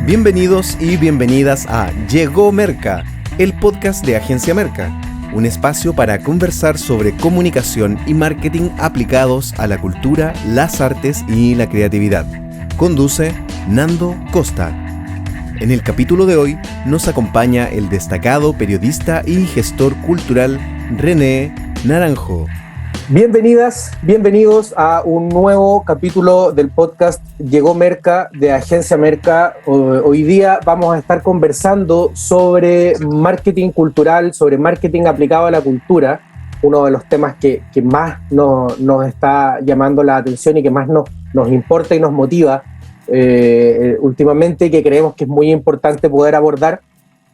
Bienvenidos y bienvenidas a Llegó Merca, el podcast de Agencia Merca, un espacio para conversar sobre comunicación y marketing aplicados a la cultura, las artes y la creatividad. Conduce Nando Costa. En el capítulo de hoy nos acompaña el destacado periodista y gestor cultural René Naranjo. Bienvenidas, bienvenidos a un nuevo capítulo del podcast Llegó Merca de Agencia Merca. Hoy día vamos a estar conversando sobre marketing cultural, sobre marketing aplicado a la cultura, uno de los temas que más nos está llamando la atención y que más nos importa y nos motiva últimamente, que creemos que es muy importante poder abordar.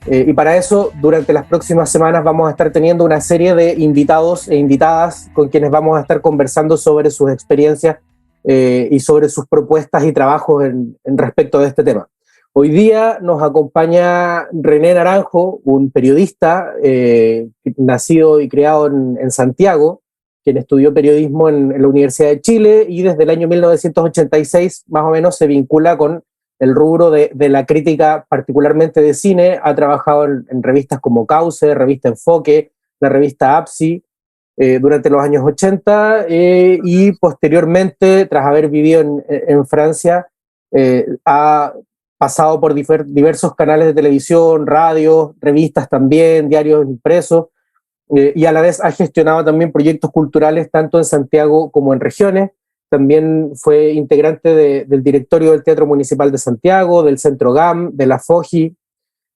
Y para eso, durante las próximas semanas vamos a estar teniendo una serie de invitados e invitadas con quienes vamos a estar conversando sobre sus experiencias y sobre sus propuestas y trabajos en respecto de este tema. Hoy día nos acompaña René Naranjo, un periodista nacido y criado en Santiago, quien estudió periodismo en la Universidad de Chile y desde el año 1986 más o menos se vincula con el rubro de la crítica, particularmente de cine. Ha trabajado en revistas como Cauce, Revista Enfoque, la revista APSI, durante los años 80 y posteriormente, tras haber vivido en Francia, ha pasado por diversos canales de televisión, radio, revistas también, diarios impresos, y a la vez ha gestionado también proyectos culturales tanto en Santiago como en regiones. También fue integrante del directorio del Teatro Municipal de Santiago, del Centro GAM, de la FOGI.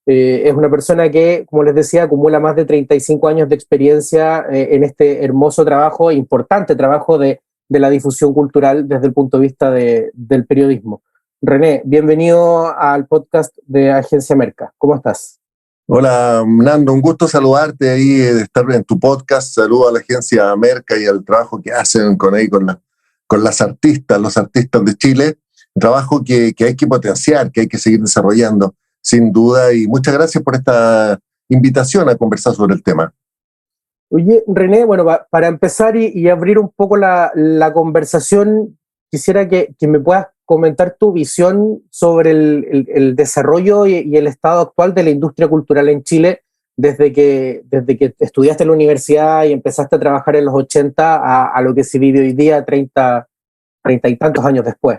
Es una persona que, como les decía, acumula más de 35 años de experiencia en este hermoso trabajo, importante trabajo de la difusión cultural desde el punto de vista del periodismo. René, bienvenido al podcast de Agencia Merca. ¿Cómo estás? Hola, Nando, un gusto saludarte ahí, de estar en tu podcast. Saludo a la Agencia Merca y al trabajo que hacen con las artistas, los artistas de Chile, un trabajo que hay que potenciar, que hay que seguir desarrollando, sin duda, y muchas gracias por esta invitación a conversar sobre el tema. Oye, René, bueno, para empezar y abrir un poco la conversación, quisiera que me puedas comentar tu visión sobre el desarrollo y el estado actual de la industria cultural en Chile desde que estudiaste en la universidad y empezaste a trabajar en los 80 a lo que se vive hoy día, 30 y tantos años después.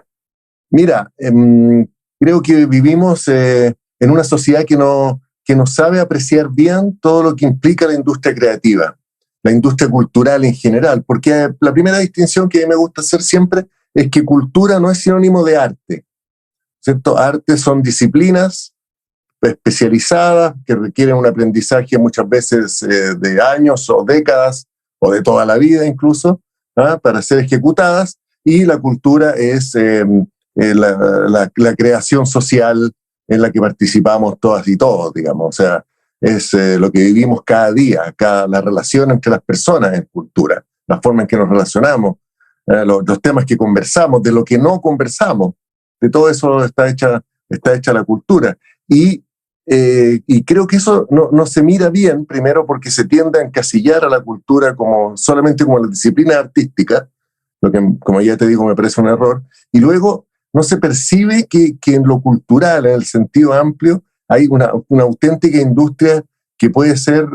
Mira, creo que vivimos en una sociedad que no sabe apreciar bien todo lo que implica la industria creativa, la industria cultural en general, porque la primera distinción que a mí me gusta hacer siempre es que cultura no es sinónimo de arte, ¿cierto? Arte son disciplinas especializadas que requieren un aprendizaje muchas veces de años o décadas o de toda la vida incluso, para ser ejecutadas, y la cultura es la creación social en la que participamos todas y todos, digamos. O sea, es lo que vivimos cada día, la relación entre las personas en cultura, la forma en que nos relacionamos, los temas que conversamos, de lo que no conversamos, de todo eso está hecha la cultura. Y creo que eso no se mira bien, primero porque se tiende a encasillar a la cultura solamente como la disciplina artística, lo que, como ya te digo, me parece un error, y luego no se percibe que en lo cultural, en el sentido amplio, hay una auténtica industria que puede ser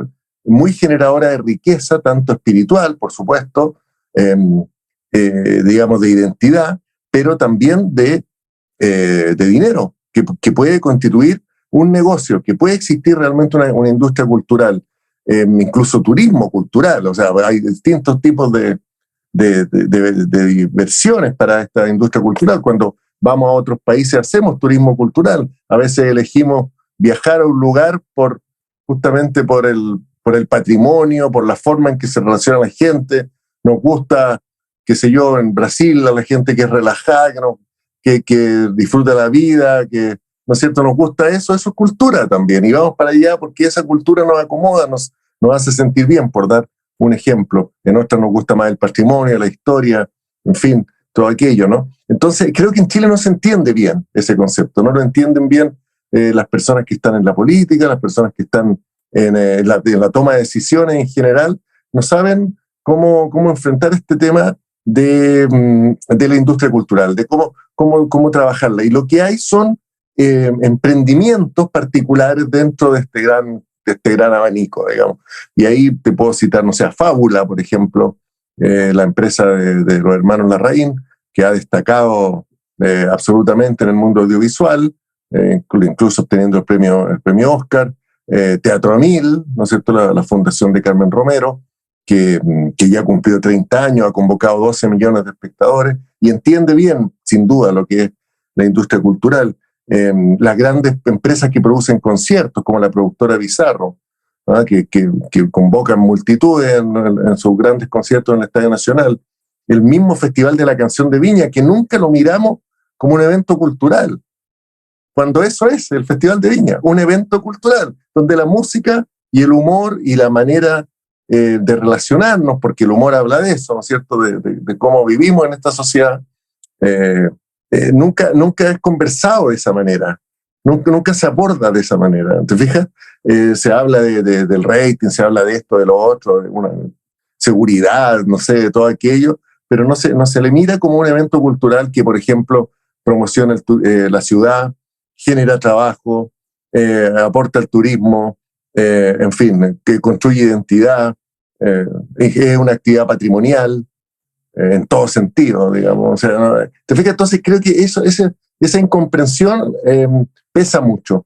muy generadora de riqueza, tanto espiritual, por supuesto, digamos, de identidad, pero también de dinero, que puede constituir un negocio, que puede existir realmente una industria cultural, incluso turismo cultural. O sea, hay distintos tipos de versiones para esta industria cultural. Cuando vamos a otros países hacemos turismo cultural. A veces elegimos viajar a un lugar justamente por el patrimonio, por la forma en que se relaciona la gente. Nos gusta, qué sé yo, en Brasil, a la gente que es relajada, que disfruta la vida, que, ¿no es cierto?, nos gusta eso es cultura también, y vamos para allá porque esa cultura nos acomoda, nos hace sentir bien, por dar un ejemplo. En otras nos gusta más el patrimonio, la historia, en fin, todo aquello, ¿no? Entonces, creo que en Chile no se entiende bien ese concepto, no lo entienden bien las personas que están en la política, las personas que están en la toma de decisiones en general, no saben cómo enfrentar este tema de la industria cultural, de cómo trabajarla. Y lo que hay son emprendimientos particulares dentro de este gran abanico, digamos. Y ahí te puedo citar, no sé, a Fábula, por ejemplo, la empresa de los hermanos Larraín, que ha destacado absolutamente en el mundo audiovisual, incluso obteniendo el premio Oscar, Teatro a Mil, ¿no es cierto?, la fundación de Carmen Romero, que ya ha cumplido 30 años, ha convocado 12 millones de espectadores y entiende bien, sin duda, lo que es la industria cultural. Las grandes empresas que producen conciertos, como la productora Bizarro, ¿no?, que convocan multitudes en sus grandes conciertos en el Estadio Nacional. El mismo Festival de la Canción de Viña, que nunca lo miramos como un evento cultural, cuando eso es el Festival de Viña, un evento cultural, donde la música y el humor y la manera de relacionarnos, porque el humor habla de eso, ¿no es cierto?, de cómo vivimos en esta sociedad, nunca es conversado de esa manera, nunca se aborda de esa manera. ¿Te fijas? Se habla del rating, se habla de esto, de lo otro, de una seguridad, no sé, de todo aquello, pero no se le mira como un evento cultural que, por ejemplo, promociona la ciudad, genera trabajo, aporta al turismo, en fin, que construye identidad, es una actividad patrimonial, en todo sentido, digamos. O sea, ¿no? ¿Te fijas? Entonces creo que esa incomprensión pesa mucho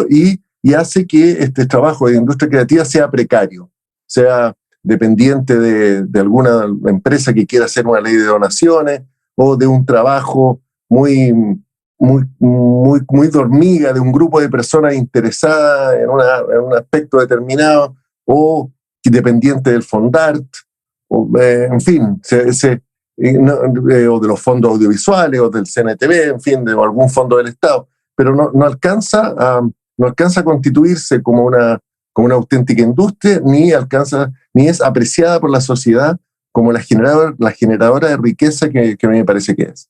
y hace que este trabajo de industria creativa sea precario, sea dependiente de alguna empresa que quiera hacer una ley de donaciones o de un trabajo muy de hormiga, de un grupo de personas interesadas en un aspecto determinado, o dependiente del Fondart, en fin, o de los fondos audiovisuales, o del CNTV, en fin, de algún fondo del Estado, pero no alcanza a constituirse como una auténtica industria, ni es apreciada por la sociedad como la generadora de riqueza que a mí me parece que es.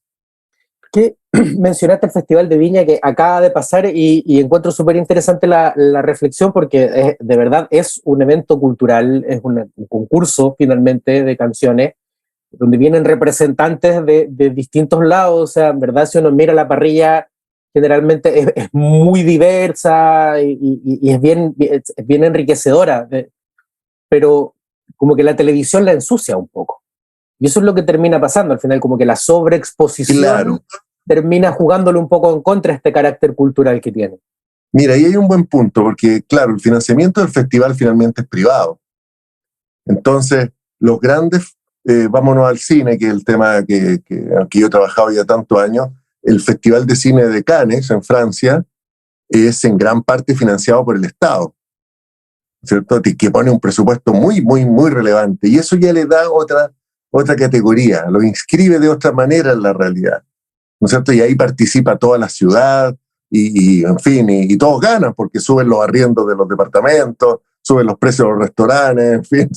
Que mencionaste el Festival de Viña que acaba de pasar y encuentro súper interesante la reflexión porque de verdad es un evento cultural, es un concurso finalmente de canciones donde vienen representantes de distintos lados. O sea, en verdad, si uno mira la parrilla, generalmente es muy diversa y es bien enriquecedora, pero como que la televisión la ensucia un poco. Y eso es lo que termina pasando al final, como que la sobreexposición, claro, termina jugándole un poco en contra este carácter cultural que tiene. Mira, ahí hay un buen punto, porque claro, el financiamiento del festival finalmente es privado. Entonces, los grandes, vámonos al cine, que es el tema que yo he trabajado ya tantos años, el Festival de Cine de Cannes, en Francia, es en gran parte financiado por el Estado, ¿cierto? Que pone un presupuesto muy, muy, muy relevante. Y eso ya le da otra categoría, lo inscribe de otra manera en la realidad, ¿no es cierto? Y ahí participa toda la ciudad y en fin, y todos ganan porque suben los arriendos de los departamentos, suben los precios de los restaurantes, en fin,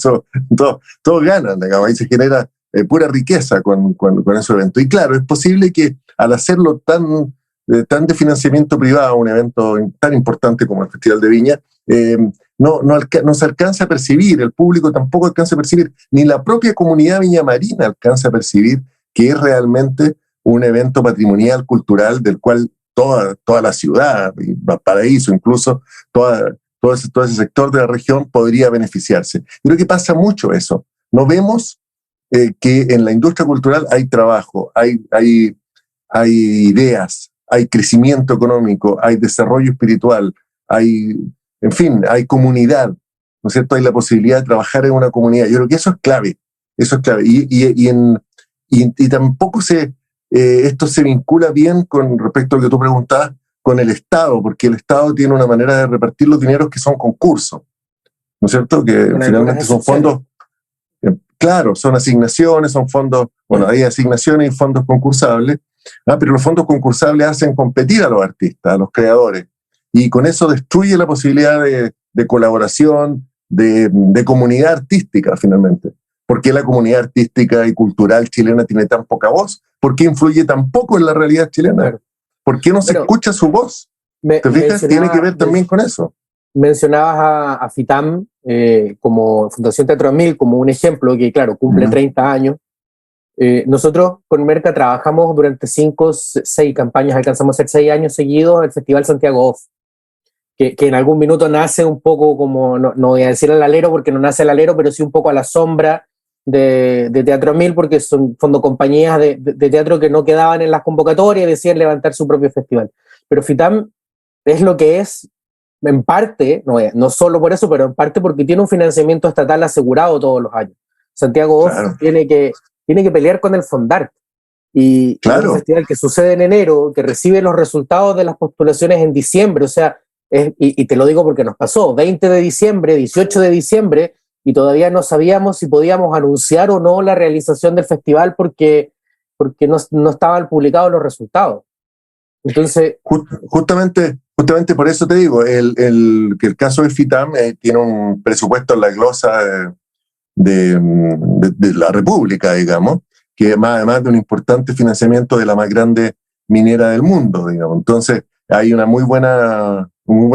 todos ganan, digamos, ahí se genera pura riqueza con ese evento. Y claro, es posible que al hacerlo tan de financiamiento privado, un evento tan importante como el Festival de Viña, no se alcanza a percibir, el público tampoco alcanza a percibir, ni la propia comunidad viñamarina alcanza a percibir que es realmente un evento patrimonial, cultural, del cual toda la ciudad, y Valparaíso, incluso todo ese sector de la región podría beneficiarse. Creo que pasa mucho eso. No vemos que en la industria cultural hay trabajo, hay ideas, hay crecimiento económico, hay desarrollo espiritual, en fin, hay comunidad, ¿no es cierto? Hay la posibilidad de trabajar en una comunidad. Yo creo que eso es clave. Y tampoco esto se vincula bien con respecto a lo que tú preguntabas, con el Estado, porque el Estado tiene una manera de repartir los dineros que son concursos, ¿no es cierto? Que finalmente son fondos, claro, son asignaciones, son fondos, bueno, hay asignaciones y fondos concursables, pero los fondos concursables hacen competir a los artistas, a los creadores, y con eso destruye la posibilidad de colaboración, de comunidad artística, finalmente. ¿Por qué la comunidad artística y cultural chilena tiene tan poca voz? ¿Por qué influye tan poco en la realidad chilena? Claro. ¿Por qué no se escucha su voz? ¿Te fijas? Tiene que ver también con eso. Mencionabas a FITAM como Fundación Teatro a Mil como un ejemplo que, claro, cumple 30 años. Nosotros con Merca trabajamos durante 5, 6 campañas, alcanzamos a hacer 6 años seguidos el Festival Santiago Off, que en algún minuto nace un poco como, no voy a decir al alero porque no nace al alero, pero sí un poco a la sombra de Teatro 1000, porque son fondo compañías de teatro que no quedaban en las convocatorias y decían levantar su propio festival. Pero FITAM es lo que es, en parte, no solo por eso, pero en parte porque tiene un financiamiento estatal asegurado todos los años. Santiago Off tiene que pelear con el Fondart. Y es un festival que sucede en enero, que recibe los resultados de las postulaciones en diciembre, o sea, y te lo digo porque nos pasó, 20 de diciembre, 18 de diciembre, y todavía no sabíamos si podíamos anunciar o no la realización del festival porque no estaban publicados los resultados. Entonces, justamente por eso te digo, que el caso de FITAM tiene un presupuesto en la glosa de la República, digamos, que además de un importante financiamiento de la más grande minera del mundo, digamos. Entonces, hay una muy buena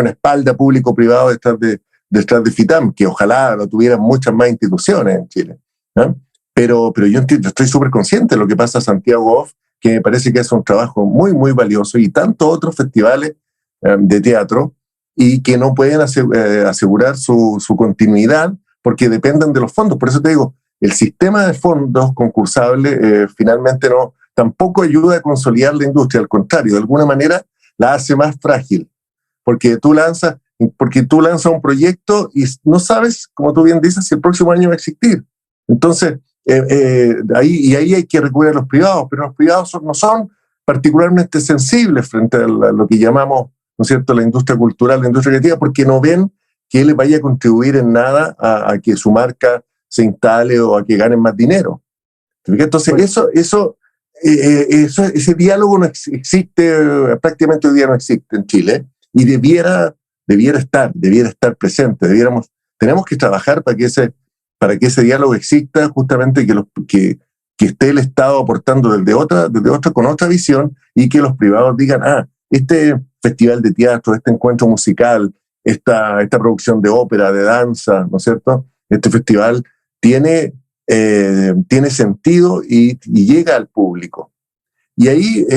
espalda público-privado detrás de FITAM, que ojalá lo tuvieran muchas más instituciones en Chile, ¿no? Pero yo estoy súper consciente de lo que pasa a Santiago Off, que me parece que es un trabajo muy, muy valioso, y tantos otros festivales de teatro, y que no pueden asegurar su continuidad porque dependen de los fondos. Por eso te digo, el sistema de fondos concursables finalmente tampoco ayuda a consolidar la industria, al contrario, de alguna manera la hace más frágil, porque tú lanzas un proyecto y no sabes, como tú bien dices, si el próximo año va a existir. Entonces, ahí hay que recurrir a los privados, pero los privados no son particularmente sensibles frente a lo que llamamos, ¿no es cierto?, la industria cultural, la industria creativa, porque no ven que les vaya a contribuir en nada a que su marca se instale o a que ganen más dinero. Entonces, ese diálogo no existe, prácticamente hoy día no existe en Chile, y debiera estar presente. Tenemos que trabajar para que ese diálogo exista, justamente que esté el Estado aportando con otra visión, y que los privados digan, este festival de teatro, este encuentro musical, esta producción de ópera, de danza, ¿no es cierto?, este festival tiene sentido y llega al público. Y ahí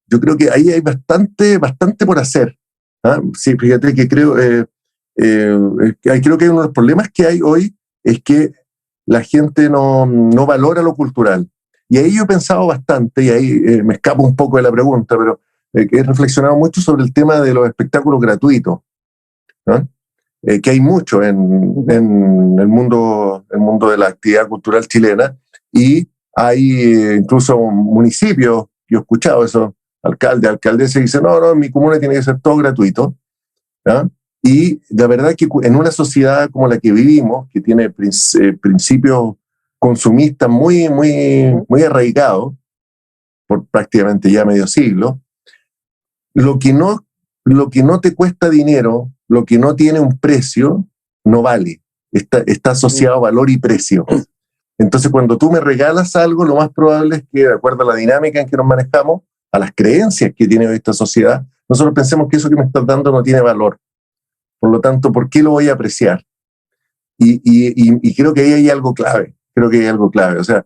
yo creo que ahí hay bastante por hacer. Sí, fíjate que creo que uno de los problemas que hay hoy es que la gente no valora lo cultural. Y ahí yo he pensado bastante, y ahí me escapo un poco de la pregunta, pero he reflexionado mucho sobre el tema de los espectáculos gratuitos, ¿no? Que hay mucho en el mundo de la actividad cultural chilena, y hay incluso municipios, yo he escuchado eso, alcaldesas dicen, no, en mi comuna tiene que ser todo gratuito, ¿no? Y la verdad que en una sociedad como la que vivimos, que tiene principios consumistas muy, muy, muy arraigados, por prácticamente ya medio siglo, lo que no te cuesta dinero, lo que no tiene un precio, no vale. Está asociado a valor y precio. Entonces, cuando tú me regalas algo, lo más probable es que, de acuerdo a la dinámica en que nos manejamos, a las creencias que tiene esta sociedad, nosotros pensemos que eso que me estás dando no tiene valor. Por lo tanto, ¿por qué lo voy a apreciar? Y creo que ahí hay algo clave. O sea,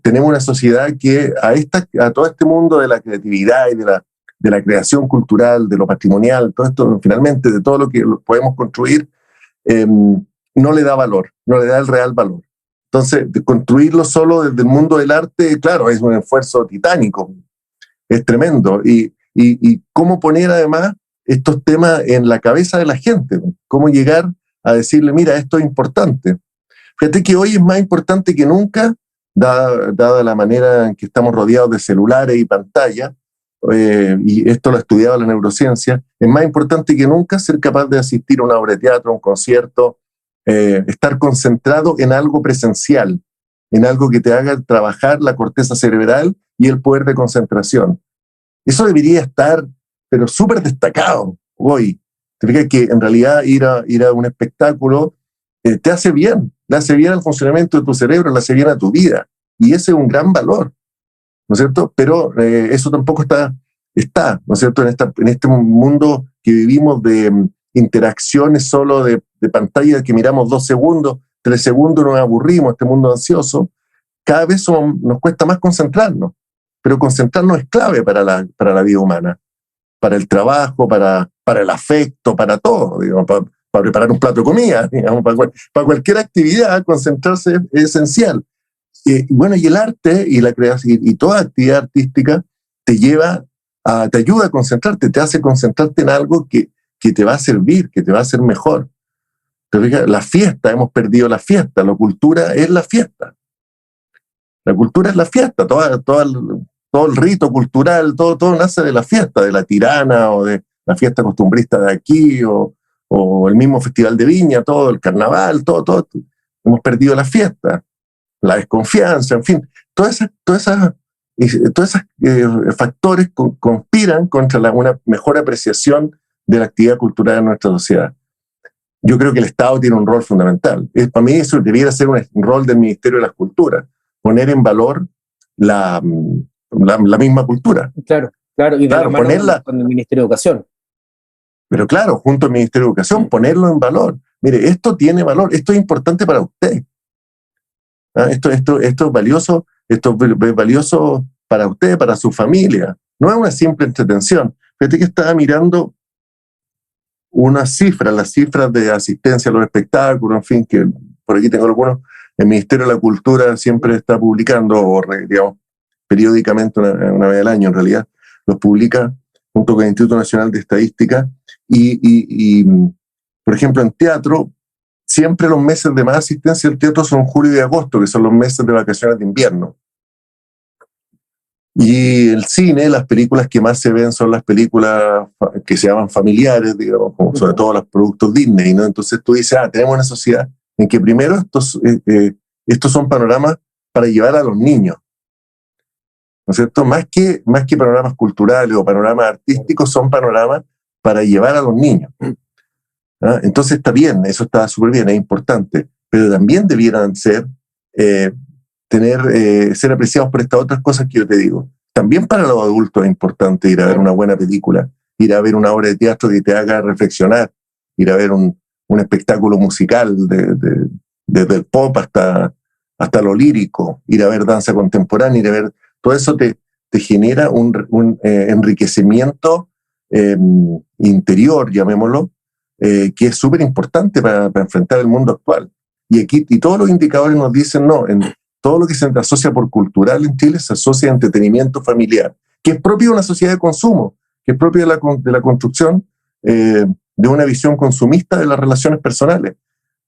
tenemos una sociedad que a todo este mundo de la creatividad y de la creación cultural, de lo patrimonial, todo esto, finalmente, de todo lo que podemos construir, no le da valor, no le da el real valor. Entonces, construirlo solo desde el mundo del arte, claro, es un esfuerzo titánico, es tremendo. Y cómo poner además estos temas en la cabeza de la gente, cómo llegar a decirle, mira, esto es importante. Fíjate que hoy es más importante que nunca, dada la manera en que estamos rodeados de celulares y pantallas, y esto lo ha estudiado la neurociencia, es más importante que nunca ser capaz de asistir a una obra de teatro, a un concierto, estar concentrado en algo presencial, en algo que te haga trabajar la corteza cerebral y el poder de concentración. Eso debería estar, pero súper destacado hoy. Te fijas que en realidad ir a un espectáculo te hace bien, le hace bien al funcionamiento de tu cerebro, le hace bien a tu vida, y ese es un gran valor, ¿no es cierto? Pero eso tampoco está, ¿no es cierto?, en este mundo que vivimos de interacciones solo de pantalla que miramos 2 segundos, 3 segundos, nos aburrimos, este mundo ansioso. cada vez nos cuesta más concentrarnos, pero concentrarnos es clave para la vida humana, para el trabajo, para el afecto, para todo, digamos, para preparar un plato de comida, digamos, para cualquier actividad, concentrarse es esencial. Bueno, y el arte y la creación y toda actividad artística te ayuda a concentrarte, te hace concentrarte en algo que te va a servir, que te va a hacer mejor. La fiesta, hemos perdido la fiesta, la cultura es la fiesta. La cultura es la fiesta, todo el rito cultural, todo nace de la fiesta, de la tirana o de la fiesta costumbrista de aquí o el mismo festival de Viña, todo el carnaval, todo. Hemos perdido la fiesta, la desconfianza, en fin, todos esos factores conspiran contra una mejor apreciación de la actividad cultural en nuestra sociedad. Yo creo que el Estado tiene un rol fundamental. Para mí eso debiera ser un rol del Ministerio de las Culturas, poner en valor la misma cultura. Claro, y de la mano ponerla con el Ministerio de Educación. Pero claro, junto al Ministerio de Educación, ponerlo en valor. Mire, esto tiene valor, esto es importante para usted. Esto es valioso, esto es valioso para usted, para su familia. No es una simple entretención. Fíjate que estaba mirando las cifras de asistencia a los espectáculos, en fin, que por aquí tengo algunos. El Ministerio de la Cultura siempre está publicando, digamos, periódicamente, una vez al año en realidad, los publica junto con el Instituto Nacional de Estadística. Y por ejemplo, en teatro, siempre los meses de más asistencia al teatro son julio y agosto, que son los meses de vacaciones de invierno. Y el cine, las películas que más se ven son las películas que se llaman familiares, digamos, como sobre todo los productos Disney, ¿no? Entonces tú dices, tenemos una sociedad en que primero estos son panoramas para llevar a los niños, ¿no es cierto? Más que panoramas culturales o panoramas artísticos, son panoramas para llevar a los niños. Entonces está bien, eso está súper bien, es importante, pero también debieran ser apreciados por estas otras cosas que yo te digo. También para los adultos es importante ir a ver una buena película, ir a ver una obra de teatro que te haga reflexionar, ir a ver un espectáculo musical desde el pop hasta lo lírico, ir a ver danza contemporánea, ir a ver, todo eso te genera un enriquecimiento interior, llamémoslo, que es súper importante para enfrentar el mundo actual. Y todos los indicadores nos dicen, no, todo lo que se asocia por cultural en Chile se asocia a entretenimiento familiar, que es propio de una sociedad de consumo, que es propio de la construcción de una visión consumista de las relaciones personales.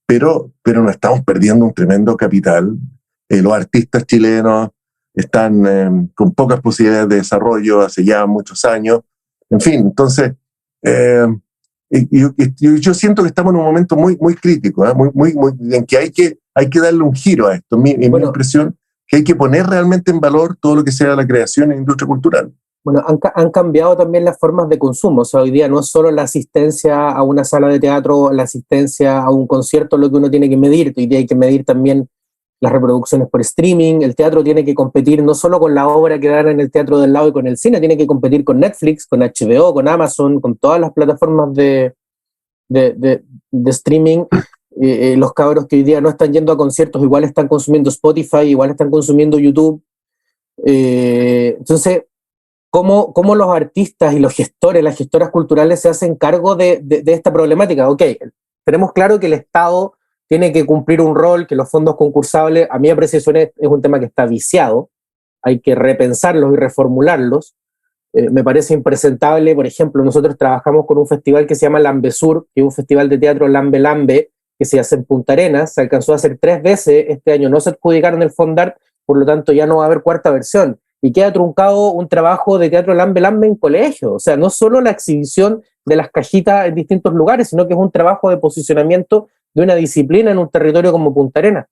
Pero nos estamos perdiendo un tremendo capital. Los artistas chilenos están con pocas posibilidades de desarrollo hace ya muchos años. En fin, entonces, yo siento que estamos en un momento muy, muy crítico, muy, en que hay que darle un giro a esto. Mi impresión que hay que poner realmente en valor todo lo que sea la creación e industria cultural. Bueno, han cambiado también las formas de consumo. O sea, hoy día no es solo la asistencia a una sala de teatro, la asistencia a un concierto lo que uno tiene que medir. Hoy día hay que medir también las reproducciones por streaming. El teatro tiene que competir no solo con la obra que dan en el teatro del lado y con el cine, tiene que competir con Netflix, con HBO, con Amazon, con todas las plataformas de streaming. Los cabros que hoy día no están yendo a conciertos igual están consumiendo Spotify, igual están consumiendo YouTube. Entonces, ¿cómo los artistas y los gestores, las gestoras culturales se hacen cargo de esta problemática? Ok, tenemos claro que el Estado tiene que cumplir un rol, que los fondos concursables, a mi apreciación es un tema que está viciado, hay que repensarlos y reformularlos. Me parece impresentable, por ejemplo, nosotros trabajamos con un festival que se llama Lambesur, que es un festival de teatro Lambe, que se hace en Punta Arenas, se alcanzó a hacer 3 veces, este año no se adjudicaron el Fondart, por lo tanto ya no va a haber cuarta versión, y queda truncado un trabajo de teatro Lambe en colegio, o sea, no solo la exhibición de las cajitas en distintos lugares, sino que es un trabajo de posicionamiento de una disciplina en un territorio como Punta Arenas.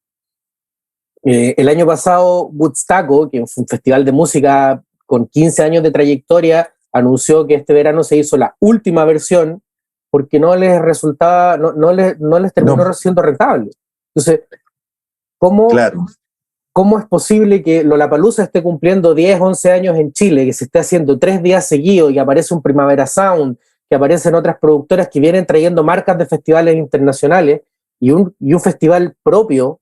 El año pasado, Woodstock, que fue un festival de música con 15 años de trayectoria, anunció que este verano se hizo la última versión porque no les resultaba, no les terminó siendo rentable. Entonces, ¿cómo es posible que Lollapalooza esté cumpliendo 10, 11 años en Chile, que se esté haciendo 3 días seguidos y que aparece un Primavera Sound, que aparecen otras productoras que vienen trayendo marcas de festivales internacionales y un festival propio?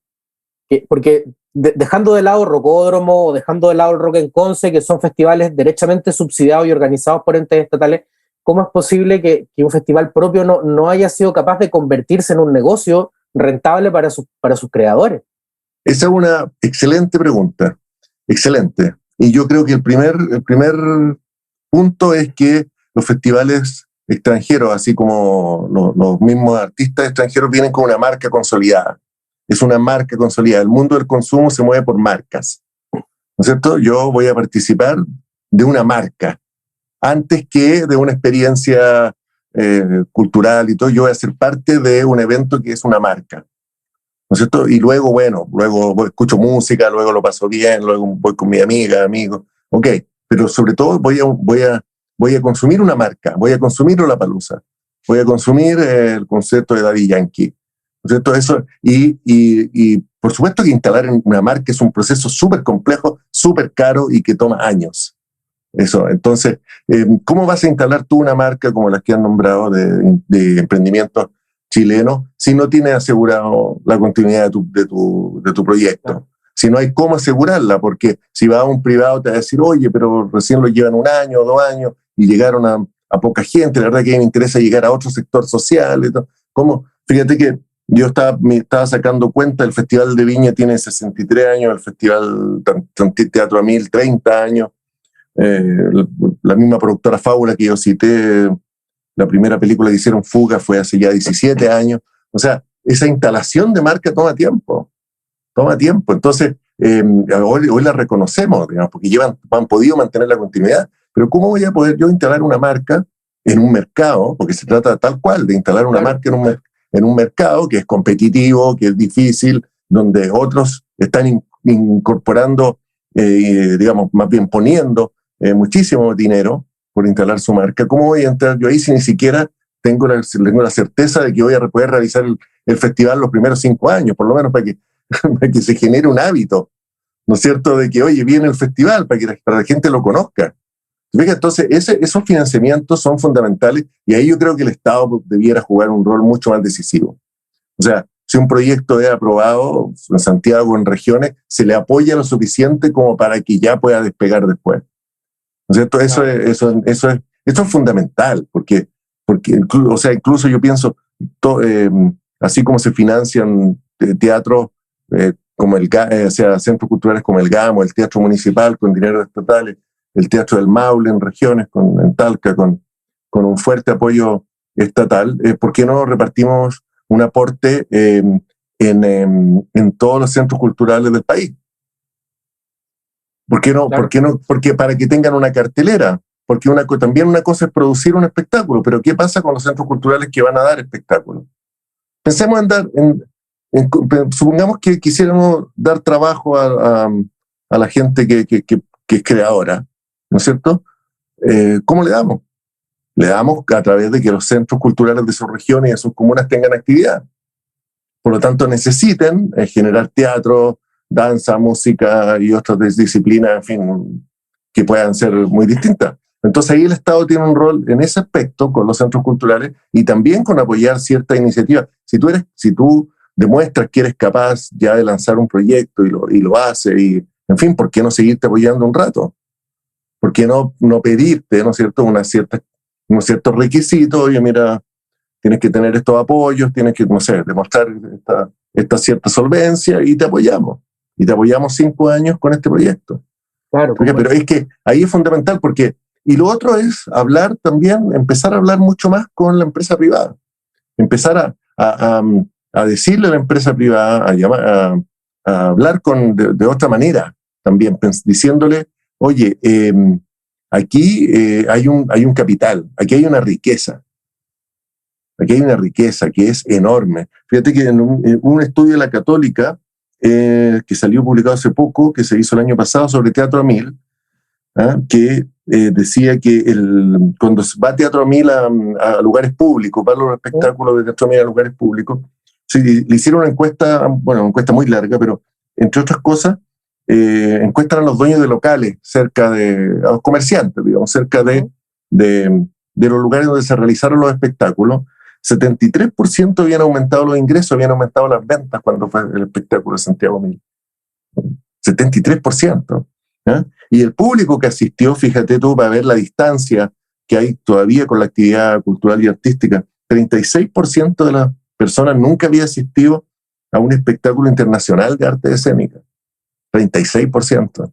Porque dejando de lado Rocódromo o dejando de lado el Rock en Conce, que son festivales derechamente subsidiados y organizados por entes estatales, ¿cómo es posible que un festival propio no haya sido capaz de convertirse en un negocio rentable para sus creadores? Esa es una excelente pregunta, excelente. Y yo creo que el primer punto es que los festivales extranjeros, así como los mismos artistas extranjeros, vienen con una marca consolidada. Es una marca consolidada. El mundo del consumo se mueve por marcas, ¿no es cierto? Yo voy a participar de una marca antes que de una experiencia cultural y todo. Yo voy a ser parte de un evento que es una marca, ¿no es cierto? Y luego, luego escucho música, luego lo paso bien, luego voy con mi amiga, amigos, ok, pero sobre todo voy a consumir una marca, voy a consumir Lollapalooza, voy a consumir el concierto de Daddy Yankee, ¿no es cierto? Eso, y por supuesto que instalar una marca es un proceso súper complejo, súper caro y que toma años. Eso, entonces, ¿cómo vas a instalar tú una marca como las que han nombrado de emprendimientos chilenos si no tienes asegurado la continuidad de tu proyecto? Si no hay cómo asegurarla, porque si va a un privado te va a decir, oye, pero recién lo llevan 1 año, 2 años y llegaron a poca gente, la verdad que me interesa llegar a otro sector social y todo. ¿Cómo? Fíjate que yo estaba sacando cuenta, el Festival de Viña tiene 63 años, el Festival Teatro a 1000, 30 años. La misma productora Fábula que yo cité, la primera película que hicieron, Fuga, fue hace ya 17 años. O sea, esa instalación de marca toma tiempo. Entonces, hoy la reconocemos, digamos, porque han podido mantener la continuidad. Pero ¿cómo voy a poder yo instalar una marca en un mercado? Porque se trata tal cual de instalar una marca en un mercado que es competitivo, que es difícil, donde otros están incorporando, digamos, más bien poniendo muchísimo dinero por instalar su marca. ¿Cómo voy a entrar yo ahí si ni siquiera tengo la certeza de que voy a poder realizar el festival los primeros 5 años, por lo menos para que se genere un hábito, ¿no es cierto?, de que, oye, viene el festival, para que la gente lo conozca. Entonces, esos financiamientos son fundamentales y ahí yo creo que el Estado debiera jugar un rol mucho más decisivo. O sea, si un proyecto es aprobado en Santiago o en regiones, se le apoya lo suficiente como para que ya pueda despegar después. ¿No es cierto? Eso es fundamental, porque incluso yo pienso, así como se financian teatros como centros culturales como el GAM o el Teatro Municipal con dinero estatales, el Teatro del Maule en regiones, en Talca, con un fuerte apoyo estatal, ¿por qué no repartimos un aporte en todos los centros culturales del país? ¿Por qué no? Claro. Porque para que tengan una cartelera, porque también una cosa es producir un espectáculo, pero ¿qué pasa con los centros culturales que van a dar espectáculos? Pensemos supongamos que quisiéramos dar trabajo a la gente que es creadora, ¿no es cierto? ¿Cómo le damos? Le damos a través de que los centros culturales de sus regiones y de sus comunas tengan actividad. Por lo tanto, necesiten generar teatro, danza, música y otras disciplinas, en fin, que puedan ser muy distintas. Entonces ahí el Estado tiene un rol en ese aspecto con los centros culturales y también con apoyar ciertas iniciativas. Si tú demuestras que eres capaz ya de lanzar un proyecto y lo haces, y, en fin, ¿por qué no seguirte apoyando un rato? ¿Por qué no pedirte, ¿no es cierto?, unos ciertos requisitos? Oye, mira, tienes que tener estos apoyos, tienes que, no sé, demostrar esta cierta solvencia y te apoyamos. Y te apoyamos 5 años con este proyecto. Claro. Pero es que ahí es fundamental porque... Y lo otro es empezar a hablar mucho más con la empresa privada. Empezar a decirle a la empresa privada, a hablar de otra manera también, diciéndole, oye, aquí hay un capital, aquí hay una riqueza. Aquí hay una riqueza que es enorme. Fíjate que en un estudio de la Católica, que salió publicado hace poco, que se hizo el año pasado sobre Teatro a 1000, que decía que cuando va Teatro a 1000 a lugares públicos, va a los espectáculos de Teatro a 1000 a lugares públicos, le hicieron una encuesta muy larga, pero entre otras cosas, encuestan a los dueños de locales, a los comerciantes, digamos, cerca de los lugares donde se realizaron los espectáculos. 73% habían aumentado los ingresos, habían aumentado las ventas cuando fue el espectáculo de Santiago 1000. 73%. ¿Ya? Y el público que asistió, fíjate tú, para ver la distancia que hay todavía con la actividad cultural y artística, 36% de las personas nunca había asistido a un espectáculo internacional de arte escénica. 36%.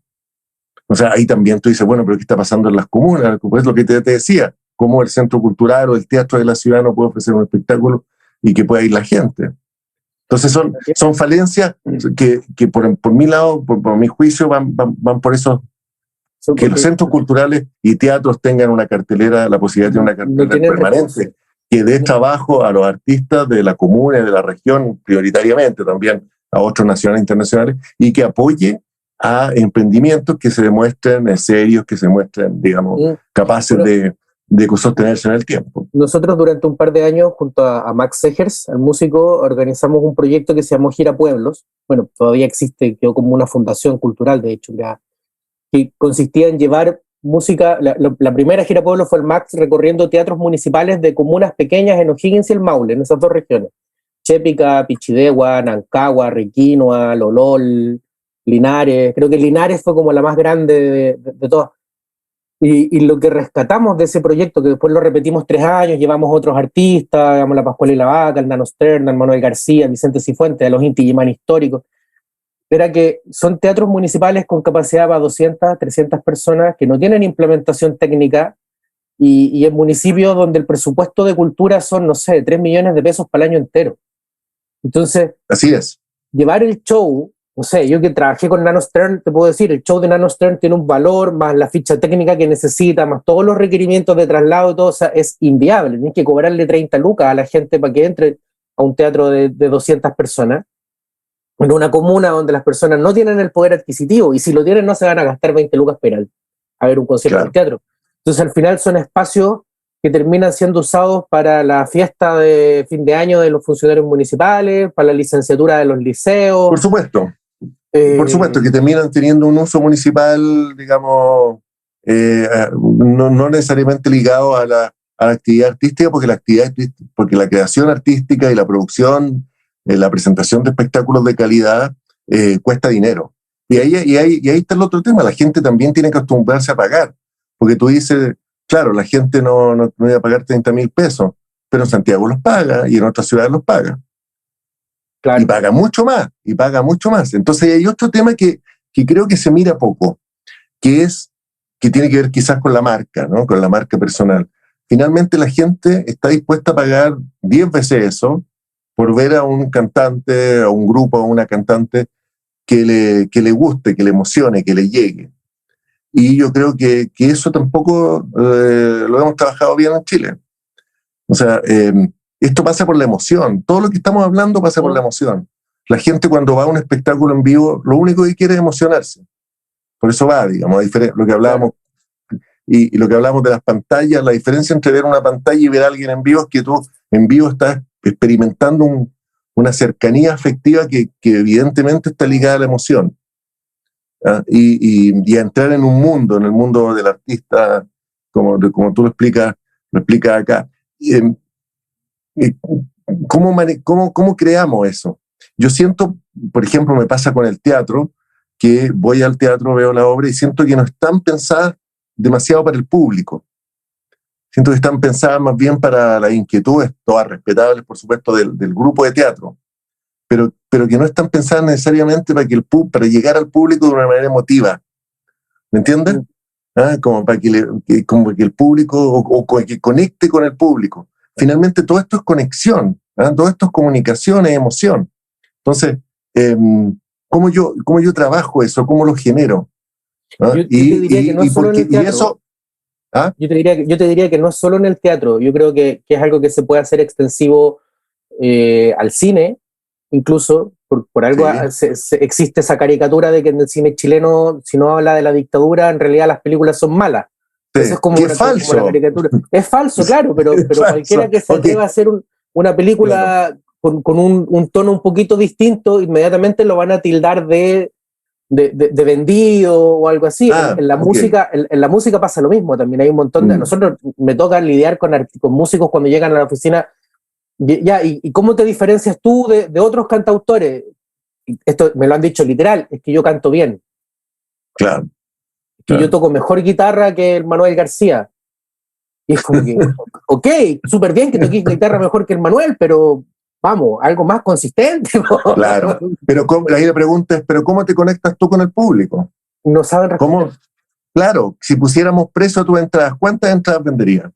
O sea, ahí también tú dices, bueno, pero ¿qué está pasando en las comunas? Pues lo que te decía, cómo el centro cultural o el teatro de la ciudad no puede ofrecer un espectáculo y que pueda ir la gente. Entonces son falencias que por mi lado, por mi juicio, van por eso. Que los centros culturales y teatros tengan una cartelera, la posibilidad de una cartelera permanente, que dé trabajo a los artistas de la comuna y de la región, prioritariamente también a otros nacionales e internacionales, y que apoye a emprendimientos que se demuestren serios, que se muestren, digamos, capaces de sostenerse en el tiempo. Nosotros durante un par de años, junto a Max Segers, el músico, organizamos un proyecto que se llamó Gira Pueblos. Bueno, todavía existe, quedó como una fundación cultural, de hecho, ya, que consistía en llevar música. La primera gira Pueblo fue el Max recorriendo teatros municipales de comunas pequeñas en O'Higgins y el Maule, en esas dos regiones. Chépica, Pichidegua, Nancagua, Riquinoa, Lolol, Linares. Creo que Linares fue como la más grande de todas. Y lo que rescatamos de ese proyecto, que después lo repetimos 3 años, llevamos otros artistas, digamos, la Pascual y la Vaca, el Nano Stern, el Manuel García, Vicente Cifuentes, a los Inti Illimani históricos, era que son teatros municipales con capacidad para 200, 300 personas que no tienen implementación técnica y en municipios donde el presupuesto de cultura son, no sé, 3 millones de pesos para el año entero. Entonces, así es. Llevar el show, no sé, yo que trabajé con Nano Stern, te puedo decir, el show de Nano Stern tiene un valor, más la ficha técnica que necesita, más todos los requerimientos de traslado y todo, o sea, es inviable. Tienes que cobrarle 30 lucas a la gente para que entre a un teatro de 200 personas. En una comuna donde las personas no tienen el poder adquisitivo, y si lo tienen no se van a gastar 20 lucas para ir a ver un concierto del teatro. Entonces al final son espacios que terminan siendo usados para la fiesta de fin de año de los funcionarios municipales, para la licenciatura de los liceos. Por supuesto, que terminan teniendo un uso municipal, digamos, no necesariamente ligado a la actividad artística, porque la creación artística y la producción, la presentación de espectáculos de calidad cuesta dinero. Y ahí está el otro tema, la gente también tiene que acostumbrarse a pagar, porque tú dices, claro, la gente no iba a pagar 30.000 pesos, pero en Santiago los paga y en otras ciudades los paga. Claro. Y paga mucho más. Entonces hay otro tema que creo que se mira poco, que tiene que ver quizás con la marca, ¿no? Con la marca personal. Finalmente la gente está dispuesta a pagar 10 veces eso por ver a un cantante, a un grupo, a una cantante que le guste, que le emocione, que le llegue. Y yo creo que eso tampoco lo hemos trabajado bien en Chile. O sea, esto pasa por la emoción. Todo lo que estamos hablando pasa por la emoción. La gente cuando va a un espectáculo en vivo, lo único que quiere es emocionarse. Por eso va, digamos, lo que hablábamos, y lo que hablamos de las pantallas, la diferencia entre ver una pantalla y ver a alguien en vivo es que tú en vivo estás experimentando una cercanía afectiva que evidentemente está ligada a la emoción. Y a entrar en un mundo, en el mundo del artista, como tú lo explicas acá. ¿Cómo creamos eso? Yo siento, por ejemplo, me pasa con el teatro, que voy al teatro, veo la obra y siento que no están pensadas demasiado para el público. Siento que están pensadas más bien para las inquietudes, todas respetables, por supuesto, del grupo de teatro, pero que no están pensadas necesariamente para llegar al público de una manera emotiva. ¿Me entiendes? Como para que el público, o que conecte con el público. Finalmente todo esto es conexión, todo esto es comunicación, es emoción. Entonces, ¿cómo yo trabajo eso? ¿Cómo lo genero? Yo te diría que no es solo en el teatro. Yo creo que es algo que se puede hacer extensivo al cine, incluso por algo existe esa caricatura de que en el cine chileno, si no habla de la dictadura, en realidad las películas son malas. Eso es como es falso. Como una caricatura. Es falso, claro, pero cualquiera que se atreva a hacer una película con un tono un poquito distinto, inmediatamente lo van a tildar de vendido o algo así. En la música pasa lo mismo también. Hay un montón de... Nosotros me toca lidiar con músicos cuando llegan a la oficina. ¿Y cómo te diferencias tú de otros cantautores? esto me lo han dicho literal, es que yo canto bien. Claro. Que yo toco mejor guitarra que el Manuel García. Y es como que, ok, súper bien que toques guitarra mejor que el Manuel, pero vamos, algo más consistente. Claro, pero ahí la pregunta es, ¿pero cómo te conectas tú con el público? No saben responder. ¿Cómo? Claro, si pusiéramos precio a tus entradas, ¿cuántas entradas venderían?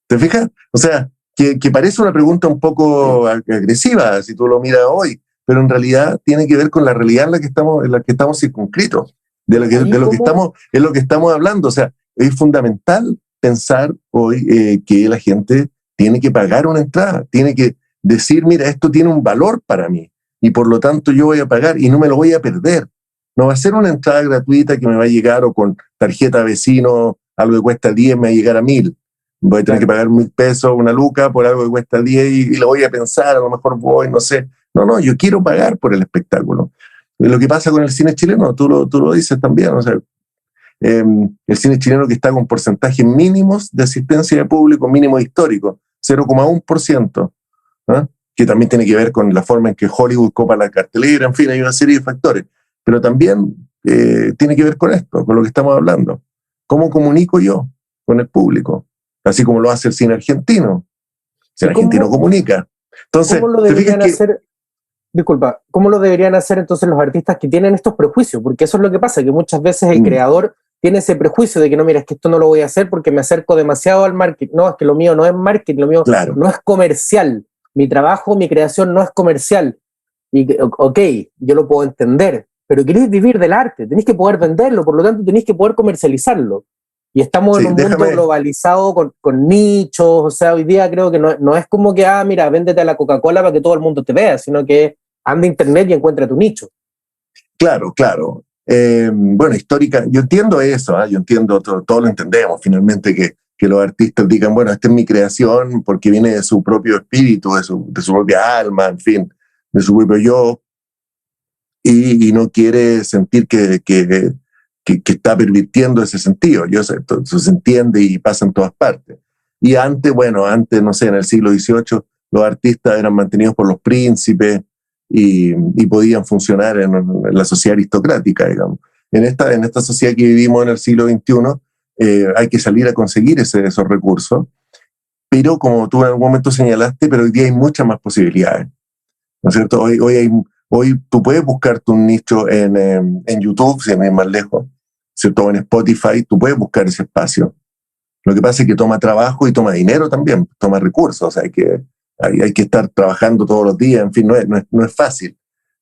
¿Te fijas? O sea, que parece una pregunta un poco agresiva si tú lo miras hoy, pero en realidad tiene que ver con la realidad en la que estamos circunscritos, de lo que estamos hablando. O sea, es fundamental pensar hoy que la gente tiene que pagar una entrada, tiene que decir, mira, esto tiene un valor para mí y por lo tanto yo voy a pagar y no me lo voy a perder. No va a ser una entrada gratuita que me va a llegar o con tarjeta vecino, algo que cuesta 10 me va a llegar a 1.000. Voy a tener que pagar 1.000 pesos, una luca por algo que cuesta 10 y lo voy a pensar, a lo mejor voy, no sé. No, yo quiero pagar por el espectáculo. Lo que pasa con el cine chileno, tú lo dices también, o sea, el cine chileno que está con porcentajes mínimos de asistencia de público, mínimo histórico, 0,1%, ¿eh? Que también tiene que ver con la forma en que Hollywood copa la cartelera, en fin, hay una serie de factores, pero también tiene que ver con esto, con lo que estamos hablando. ¿Cómo comunico yo con el público? Así como lo hace el cine argentino. El cine argentino comunica. Entonces, ¿cómo lo deberían hacer? Disculpa, ¿cómo lo deberían hacer entonces los artistas que tienen estos prejuicios? Porque eso es lo que pasa, que muchas veces el creador tiene ese prejuicio de que no, mira, es que esto no lo voy a hacer porque me acerco demasiado al marketing. No, es que lo mío no es marketing, lo mío no es comercial. Mi trabajo, mi creación no es comercial. Y, ok, yo lo puedo entender, pero queréis vivir del arte, tenéis que poder venderlo, por lo tanto tenéis que poder comercializarlo. Y estamos en un mundo globalizado con nichos, o sea, hoy día creo que no es como que, mira, véndete a la Coca-Cola para que todo el mundo te vea, sino que anda a internet y encuentra tu nicho. Claro. Bueno, histórica, yo entiendo eso, yo entiendo, todo lo entendemos, finalmente, que los artistas digan, bueno, esta es mi creación porque viene de su propio espíritu, de su propia alma, en fin, de su propio yo, y no quiere sentir que está pervirtiendo ese sentido. Eso se entiende y pasa en todas partes. Y antes, no sé, en el siglo XVIII, los artistas eran mantenidos por los príncipes y podían funcionar en la sociedad aristocrática, digamos. En esta sociedad que vivimos en el siglo XXI, hay que salir a conseguir esos recursos, pero como tú en algún momento señalaste, pero hoy día hay muchas más posibilidades, ¿no es cierto? Hoy tú puedes buscarte un nicho en YouTube, si no es más lejos, ¿cierto? En Spotify, tú puedes buscar ese espacio. Lo que pasa es que toma trabajo y toma dinero también, toma recursos, o sea, hay que estar trabajando todos los días, en fin, no es fácil,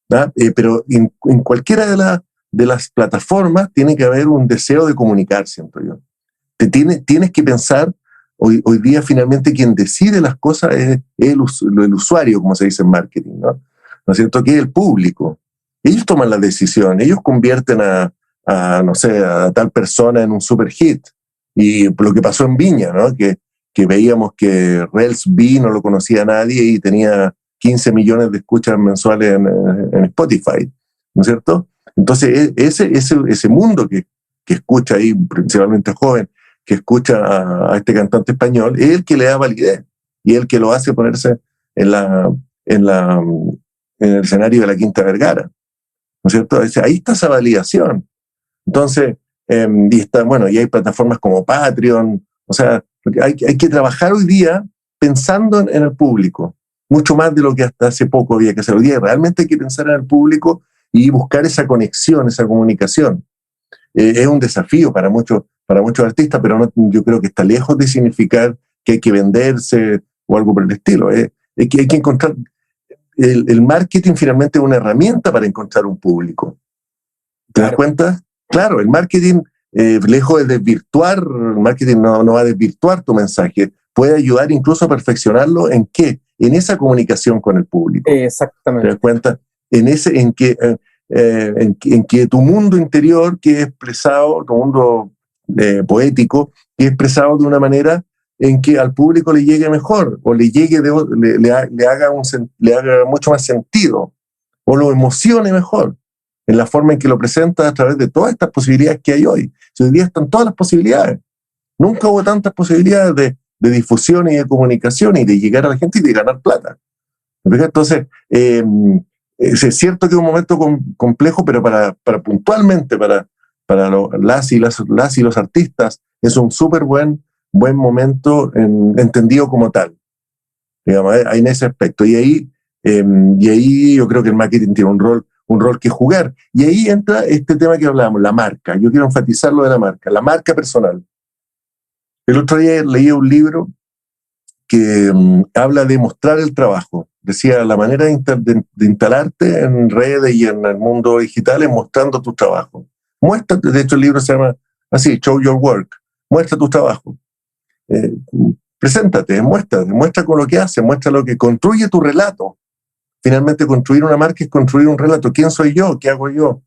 ¿no? Pero en cualquiera de las plataformas tiene que haber un deseo de comunicar, siento yo. Tienes que pensar, hoy día finalmente quien decide las cosas es el usuario, como se dice en marketing, ¿no? ¿No es cierto? Que es el público. Ellos toman la decisión, ellos convierten a tal persona en un super hit. Y lo que pasó en Viña, ¿no? Que veíamos que Rels B no lo conocía a nadie y tenía 15 millones de escuchas mensuales en Spotify, ¿no es cierto? Entonces, ese mundo que escucha ahí, principalmente joven, que escucha a este cantante español, es el que le da validez y el que lo hace ponerse en el escenario de la Quinta Vergara, ¿no es cierto? Ahí está esa validación. Entonces, y hay plataformas como Patreon, o sea, hay que trabajar hoy día pensando en el público, mucho más de lo que hasta hace poco había que hacer. Hoy día realmente hay que pensar en el público y buscar esa conexión, esa comunicación. Es un desafío para muchos artistas, pero yo creo que está lejos de significar que hay que venderse o algo por el estilo. Hay que encontrar. El marketing finalmente es una herramienta para encontrar un público. ¿Te das cuenta? Claro, el marketing, lejos de desvirtuar, el marketing no va a desvirtuar tu mensaje, puede ayudar incluso a perfeccionarlo ¿en qué? En esa comunicación con el público. Exactamente. ¿Te das cuenta? En que tu mundo interior, que es expresado, tu mundo poético, que es expresado de una manera en que al público le llegue mejor, o le haga mucho más sentido, o lo emocione mejor, en la forma en que lo presenta a través de todas estas posibilidades que hay hoy. Hoy día están todas las posibilidades. Nunca hubo tantas posibilidades de difusión y de comunicación y de llegar a la gente y de ganar plata. Entonces, es cierto que es un momento complejo, pero para puntualmente para las y los artistas es un súper buen momento entendido como tal, digamos, en ese aspecto. Y ahí yo creo que el marketing tiene un rol que jugar. Y ahí entra este tema que hablábamos, la marca. Yo quiero enfatizar lo de la marca personal. El otro día leí un libro que habla de mostrar el trabajo. Decía, la manera de instalarte en redes y en el mundo digital es mostrando tu trabajo. Muéstrate, de hecho el libro se llama así, Show Your Work. Muestra tu trabajo. Preséntate, muestra con lo que haces, muestra lo que construye tu relato. Finalmente, construir una marca es construir un relato. ¿Quién soy yo? ¿Qué hago yo?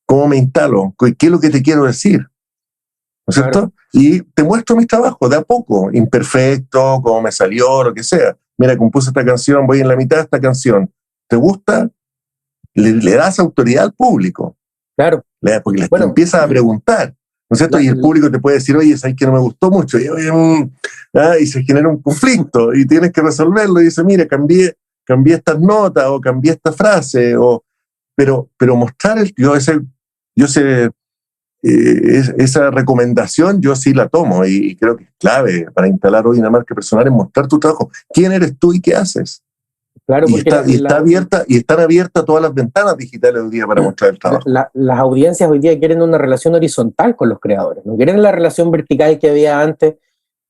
¿Cómo me instalo? ¿Qué es lo que te quiero decir? ¿No es cierto? Claro. Y te muestro mis trabajos de a poco, imperfecto, cómo me salió, lo que sea. Mira, compuse esta canción, voy en la mitad de esta canción. ¿Te gusta? Le das autoridad al público. Claro. Porque le empiezas a preguntar, ¿no es cierto? Y el público te puede decir, oye, ¿sabes que no me gustó mucho? Y se genera un conflicto y tienes que resolverlo. Y dice, mira, cambié estas notas o cambié esta frase. Pero mostrar esa recomendación yo sí la tomo y creo que es clave para instalar hoy una marca personal es mostrar tu trabajo. ¿Quién eres tú y qué haces? Claro, están abiertas todas las ventanas digitales hoy día para mostrar el trabajo. Las audiencias hoy día quieren una relación horizontal con los creadores, no quieren la relación vertical que había antes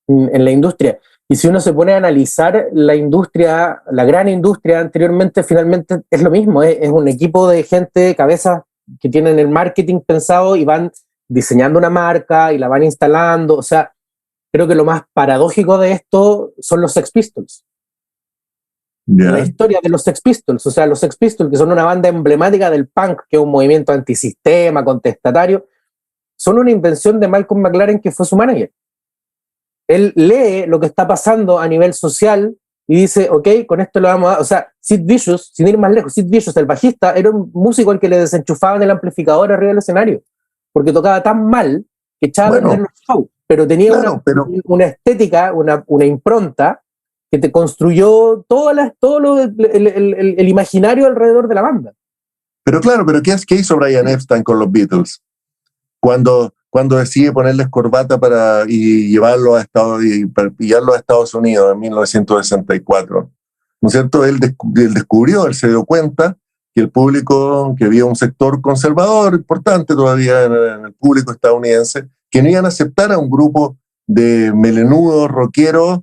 en la industria. Y si uno se pone a analizar la industria, la gran industria anteriormente, finalmente es lo mismo, es un equipo de gente, cabezas que tienen el marketing pensado y van diseñando una marca y la van instalando. O sea, creo que lo más paradójico de esto son los Sex Pistols. La historia de los Sex Pistols, o sea, los Sex Pistols, que son una banda emblemática del punk, que es un movimiento antisistema, contestatario, son una invención de Malcolm McLaren, que fue su manager. Él lee lo que está pasando a nivel social y dice, ok, con esto lo vamos a... O sea, Sid Vicious, sin ir más lejos, Sid Vicious, el bajista, era un músico al que le desenchufaban el amplificador arriba del escenario, porque tocaba tan mal que echaba a perder los shows, pero tenía una estética, una impronta que te construyó todo el imaginario alrededor de la banda. Pero claro, ¿qué hizo Brian Epstein con los Beatles? Cuando decide ponerles corbata y llevarlo a pillarlo a Estados Unidos en 1964, ¿no es cierto? Él se dio cuenta que el público, que había un sector conservador importante todavía en el público estadounidense, que no iban a aceptar a un grupo de melenudos, rockeros,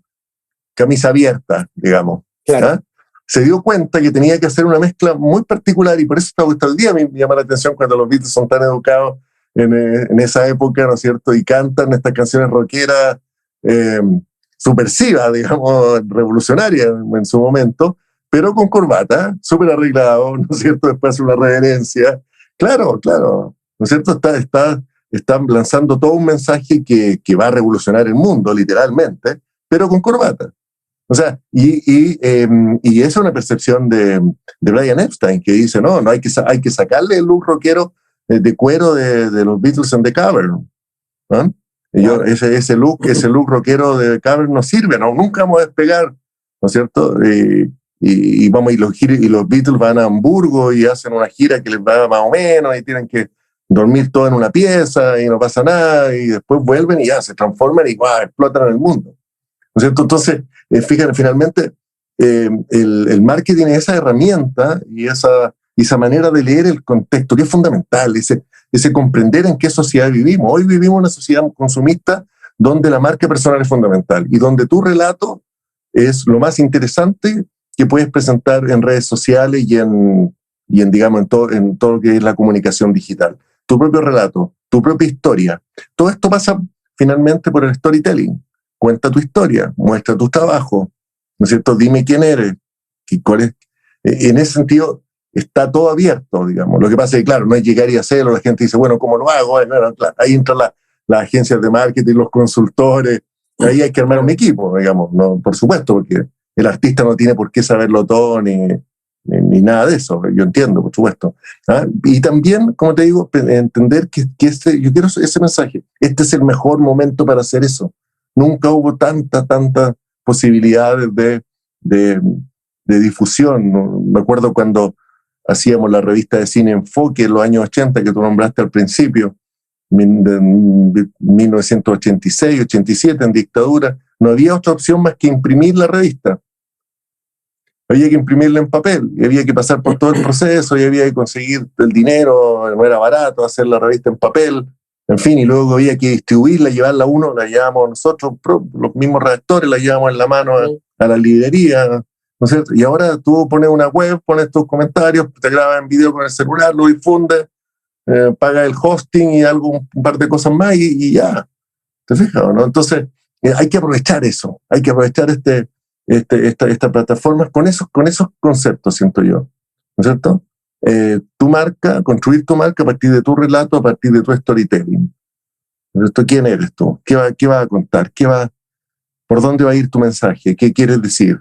camisa abierta, digamos. Claro. Se dio cuenta que tenía que hacer una mezcla muy particular y por eso hasta el día me llama la atención cuando los Beatles son tan educados en esa época, ¿no es cierto? Y cantan estas canciones rockeras subversivas, digamos, revolucionarias en su momento, pero con corbata, súper arreglado, ¿no es cierto? Después hace una reverencia. Claro, ¿no es cierto? Están lanzando todo un mensaje que va a revolucionar el mundo, literalmente, pero con corbata. O sea, y esa es una percepción de Brian Epstein, que dice, no hay que sacarle el look rockero de cuero de los Beatles and the Cavern. ¿No? Claro. Ese look rockero de Cavern no sirve, nunca vamos a despegar, ¿no es cierto? Y los Beatles van a Hamburgo y hacen una gira que les va más o menos y tienen que dormir todo en una pieza y no pasa nada y después vuelven y ya se transforman y explotan en el mundo. ¿No es cierto? Entonces, fíjate, finalmente, el marketing es esa herramienta y esa manera de leer el contexto, que es fundamental, ese comprender en qué sociedad vivimos. Hoy vivimos en una sociedad consumista donde la marca personal es fundamental y donde tu relato es lo más interesante que puedes presentar en redes sociales y en todo lo que es la comunicación digital. Tu propio relato, tu propia historia. Todo esto pasa finalmente por el storytelling. Cuenta tu historia, muestra tus trabajos, ¿no es cierto? Dime quién eres, cuál es. En ese sentido, está todo abierto, digamos. Lo que pasa es que, claro, no es llegar y hacerlo, la gente dice, bueno, ¿cómo lo hago? Bueno, claro, ahí entran las agencias de marketing, los consultores, ahí hay que armar un equipo, digamos, ¿no? Por supuesto, porque el artista no tiene por qué saberlo todo, ni nada de eso, yo entiendo, por supuesto. ¿Ah? Y también, como te digo, entender que yo quiero ese mensaje, este es el mejor momento para hacer eso. Nunca hubo tantas posibilidades de difusión. Me acuerdo cuando hacíamos la revista de Cine Enfoque en los años 80 que tú nombraste al principio, de 1986, 87, en dictadura. No había otra opción más que imprimir la revista. Había que imprimirla en papel, y había que pasar por todo el proceso, y había que conseguir el dinero, no era barato hacer la revista en papel, en fin, y luego había que distribuirla, llevarla uno, la llevábamos nosotros, los mismos redactores, la llevábamos en la mano a la librería, ¿no es cierto? Y ahora tú pones una web, pones tus comentarios, te grabas en video con el celular, lo difundes, pagas el hosting y un par de cosas más y ya. ¿Te fijas, no? Entonces, hay que aprovechar eso, hay que aprovechar esta plataforma con esos conceptos, siento yo, ¿no es cierto? Tu marca, construir tu marca a partir de tu relato, a partir de tu storytelling. ¿No es cierto? ¿Quién eres tú? ¿Qué vas a contar? ¿Por dónde va a ir tu mensaje? ¿Qué quieres decir?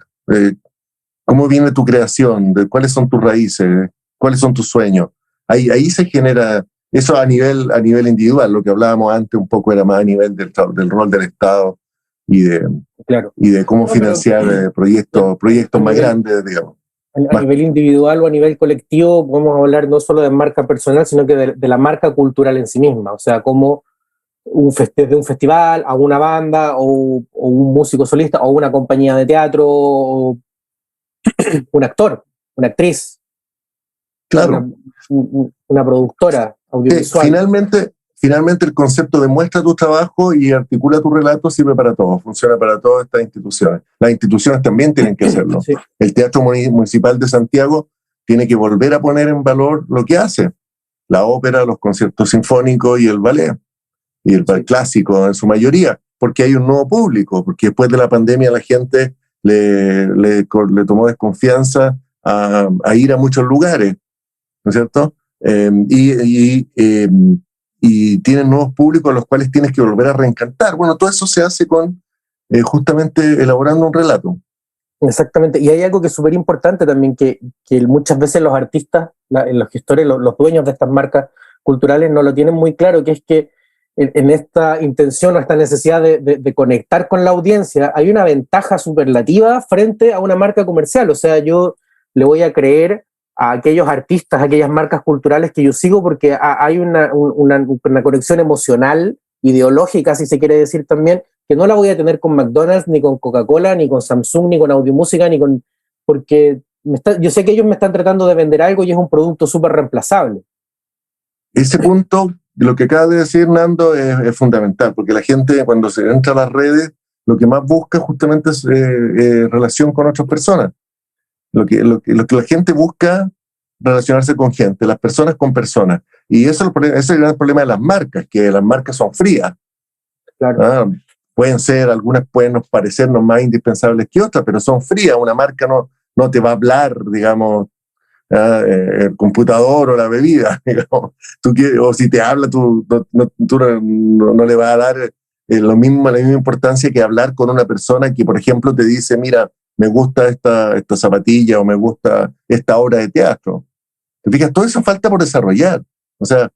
¿Cómo viene tu creación? ¿Cuáles son tus raíces? ¿Cuáles son tus sueños? Ahí se genera eso a nivel individual. Lo que hablábamos antes un poco era más a nivel del rol del Estado y de cómo financiar proyectos más grandes, digamos. A nivel individual o a nivel colectivo podemos hablar no solo de marca personal, sino que de la marca cultural en sí misma. O sea, como desde un festival a una banda o un músico solista o una compañía de teatro o un actor, una actriz, claro, una productora audiovisual. Finalmente el concepto de muestra tu trabajo y articula tu relato sirve para todo, funciona para todas estas instituciones. Las instituciones también tienen que hacerlo. Sí. El Teatro Municipal de Santiago tiene que volver a poner en valor lo que hace. La ópera, los conciertos sinfónicos y el ballet. Y el ballet clásico en su mayoría, porque hay un nuevo público, porque después de la pandemia la gente le tomó desconfianza a ir a muchos lugares, ¿no es cierto? Y tienen nuevos públicos a los cuales tienes que volver a reencantar. Bueno, todo eso se hace con justamente elaborando un relato. Exactamente, y hay algo que es súper importante también, que muchas veces los artistas, los gestores, los dueños de estas marcas culturales no lo tienen muy claro, que es que en esta intención o esta necesidad de conectar con la audiencia hay una ventaja superlativa frente a una marca comercial. O sea, yo le voy a creer a aquellos artistas, a aquellas marcas culturales que yo sigo, porque hay una conexión emocional, ideológica, si se quiere decir también, que no la voy a tener con McDonald's, ni con Coca-Cola, ni con Samsung, ni con Audiomúsica, porque yo sé que ellos me están tratando de vender algo y es un producto súper reemplazable. Ese punto, lo que acaba de decir Nando, es fundamental, porque la gente cuando se entra a las redes, lo que más busca justamente es relación con otras personas. Lo que la gente busca, relacionarse con gente, las personas con personas. Y ese es el gran problema de las marcas, que las marcas son frías. Claro. Algunas pueden parecernos más indispensables que otras, pero son frías. Una marca no te va a hablar, digamos, el computador o la bebida, digamos. O si te habla, tú no le vas a dar la misma importancia que hablar con una persona que, por ejemplo, te dice, mira, me gusta esta zapatilla o me gusta esta obra de teatro. ¿Te fijas? Todo eso falta por desarrollar. O sea,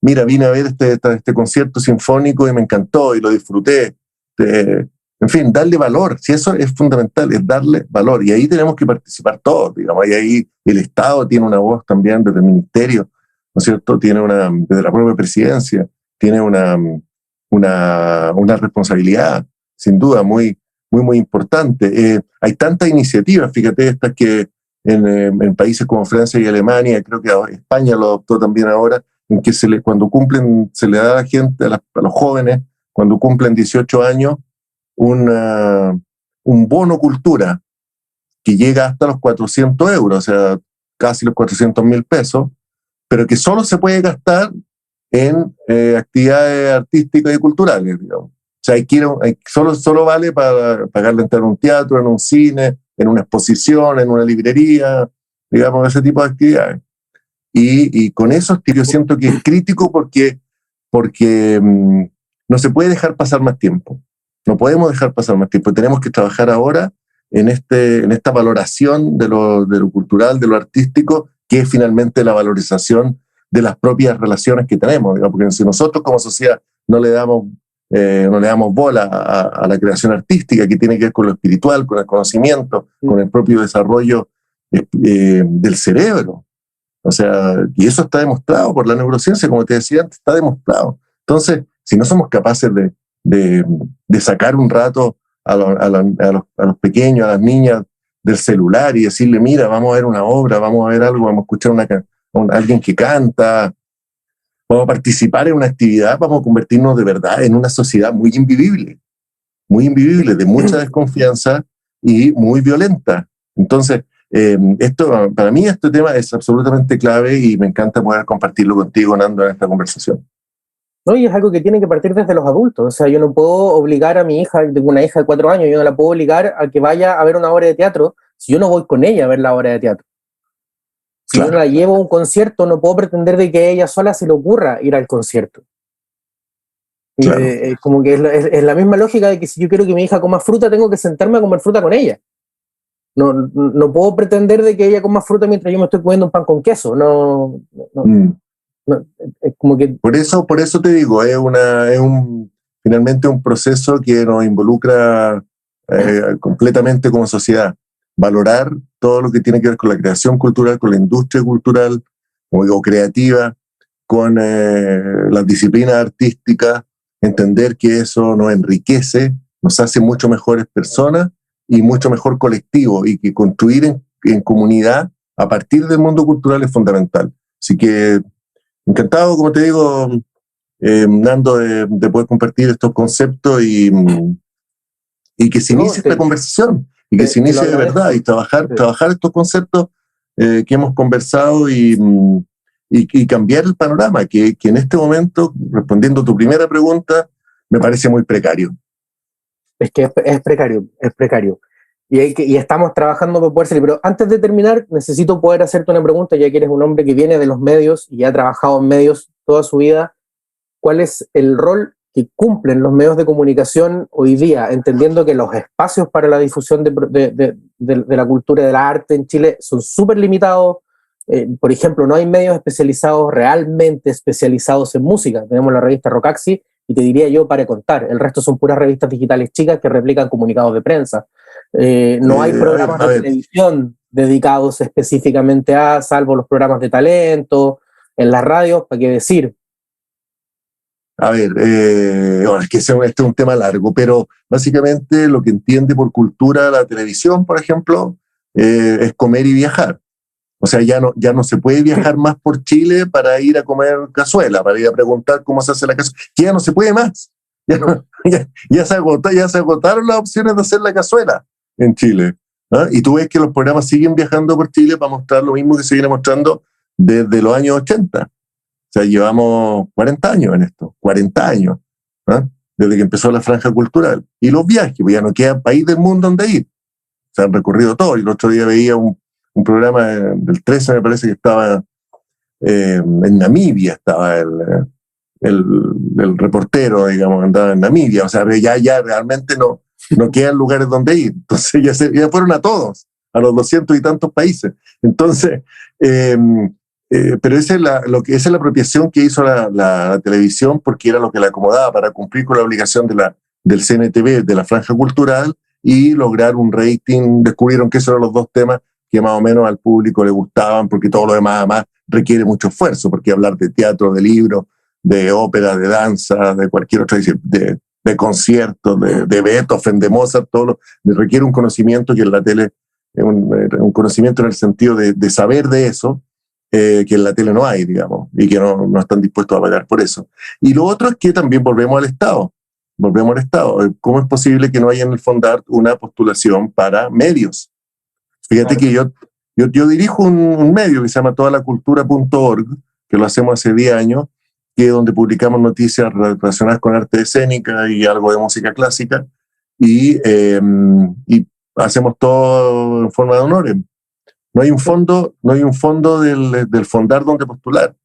mira, vine a ver este concierto sinfónico y me encantó y lo disfruté. En fin, darle valor. Si eso es fundamental, es darle valor. Y ahí tenemos que participar todos, digamos. Y ahí el Estado tiene una voz también desde el Ministerio, ¿no es cierto? Desde la propia presidencia, tiene una responsabilidad, sin duda, muy, muy, muy importante. Hay tantas iniciativas, fíjate, estas que en países como Francia y Alemania, creo que España lo adoptó también ahora, en que se le da a la gente, a los jóvenes, cuando cumplen 18 años, un bono cultura que llega hasta los 400 euros, o sea, casi los 400.000 pesos, pero que solo se puede gastar en actividades artísticas y culturales, digamos. O sea, solo vale para pagar la entrada en un teatro, en un cine, en una exposición, en una librería, digamos, ese tipo de actividades. Y con eso yo siento que es crítico porque no se puede dejar pasar más tiempo. No podemos dejar pasar más tiempo. Tenemos que trabajar ahora en esta valoración de lo cultural, de lo artístico, que es finalmente la valorización de las propias relaciones que tenemos, digamos, porque si nosotros como sociedad no le damos bola a la creación artística, que tiene que ver con lo espiritual, con el conocimiento, con el propio desarrollo del cerebro. O sea, y eso está demostrado por la neurociencia, como te decía antes, está demostrado. Entonces, si no somos capaces de sacar un rato a los pequeños, a las niñas del celular y decirle, mira, vamos a ver una obra, vamos a ver algo, vamos a escuchar a alguien que canta, vamos a participar en una actividad, vamos a convertirnos de verdad en una sociedad muy invivible, de mucha desconfianza y muy violenta. Entonces, para mí este tema es absolutamente clave y me encanta poder compartirlo contigo, Nando, en esta conversación. No, y es algo que tiene que partir desde los adultos. O sea, yo no puedo obligar a mi hija, tengo una hija de 4 años, yo no la puedo obligar a que vaya a ver una obra de teatro si yo no voy con ella a ver la obra de teatro. Si yo no la llevo a un concierto, no puedo pretender de que a ella sola se le ocurra ir al concierto. Claro. Como que es la misma lógica de que si yo quiero que mi hija coma fruta, tengo que sentarme a comer fruta con ella. No puedo pretender de que ella coma fruta mientras yo me estoy comiendo un pan con queso. No, es como que... Por eso te digo, finalmente un proceso que nos involucra completamente como sociedad. Valorar todo lo que tiene que ver con la creación cultural, con la industria cultural o creativa, con las disciplinas artísticas, entender que eso nos enriquece, nos hace mucho mejores personas y mucho mejor colectivo, y que construir en comunidad a partir del mundo cultural es fundamental. Así que encantado, como te digo, Nando, de poder compartir estos conceptos y que se inicie esta conversación, y que se inicie de verdad, y trabajar estos conceptos que hemos conversado y cambiar el panorama, que en este momento, respondiendo a tu primera pregunta, me parece muy precario. Es que es precario. Y estamos trabajando por poder salir. Pero antes de terminar, necesito poder hacerte una pregunta, ya que eres un hombre que viene de los medios y ha trabajado en medios toda su vida. ¿Cuál es el rol que cumplen los medios de comunicación hoy día, entendiendo que los espacios para la difusión de la cultura y del arte en Chile son súper limitados? Por ejemplo, no hay medios especializados, realmente especializados en música. Tenemos la revista Rocaxi, y te diría yo, para contar. El resto son puras revistas digitales chicas que replican comunicados de prensa. No hay programas de televisión dedicados específicamente salvo los programas de talento, en las radios, ¿para qué decir? A ver, es que este es un tema largo, pero básicamente lo que entiende por cultura la televisión, por ejemplo, es comer y viajar. O sea, ya no se puede viajar más por Chile para ir a comer cazuela, para ir a preguntar cómo se hace la cazuela, que ya no se puede más. Ya se agotaron las opciones de hacer la cazuela en Chile. ¿Ah? Y tú ves que los programas siguen viajando por Chile para mostrar lo mismo que se viene mostrando desde los años 80. O sea, llevamos 40 años en esto, 40 años, ¿ah? Desde que empezó la franja cultural. Y los viajes, pues ya no queda país del mundo donde ir. Se han recorrido todo. Y el otro día veía un programa del 13, me parece que estaba en Namibia, estaba el reportero, digamos, andaba en Namibia. O sea, ya realmente no quedan lugares donde ir. Entonces ya fueron a todos, a los 200 y tantos países. Entonces, pero esa es la apropiación que hizo la televisión, porque era lo que la acomodaba para cumplir con la obligación del CNTV, de la franja cultural, y lograr un rating. Descubrieron que esos eran los dos temas que más o menos al público le gustaban, porque todo lo demás además requiere mucho esfuerzo, porque hablar de teatro, de libro, de ópera, de danza, de cualquier otra, de conciertos, de Beethoven, de Mozart, requiere un conocimiento que en la tele, un conocimiento en el sentido de saber de eso, que en la tele no hay, digamos, y que no están dispuestos a pagar por eso. Y lo otro es que también volvemos al Estado. ¿Cómo es posible que no haya en el Fondart una postulación para medios? Fíjate que yo dirijo un medio que se llama todalacultura.org, que lo hacemos hace 10 años, que es donde publicamos noticias relacionadas con arte escénica y algo de música clásica, y hacemos todo en forma de honores. No hay un fondo del Fondart donde postular.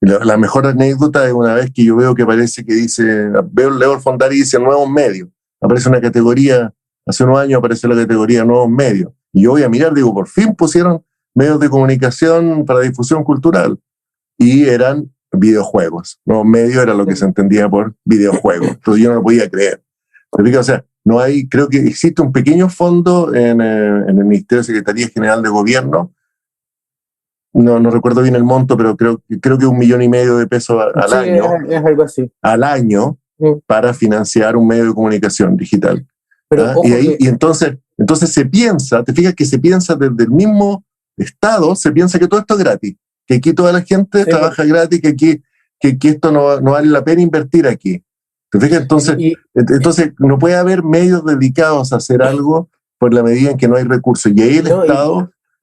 La mejor anécdota es una vez que yo veo que parece que leo el Fondart y dice nuevos medios. Aparece una categoría, hace unos años apareció la categoría nuevos medios. Y yo voy a mirar, digo, por fin pusieron medios de comunicación para difusión cultural. Y eran videojuegos. Nuevos medios era lo que se entendía por videojuegos. Entonces yo no lo podía creer. O sea, no hay, creo que existe un pequeño fondo en el Ministerio de Secretaría General de Gobierno. No recuerdo bien el monto, pero creo que $1,500,000 de pesos al año. Es algo así. Al año, para financiar un medio de comunicación digital. Pero, ojo y entonces se piensa, te fijas que se piensa desde el mismo Estado, se piensa que todo esto es gratis, que aquí toda la gente trabaja gratis, que aquí esto no vale la pena invertir aquí. ¿Te fijas? Entonces no puede haber medios dedicados a hacer algo por la medida en que no hay recursos. Y ahí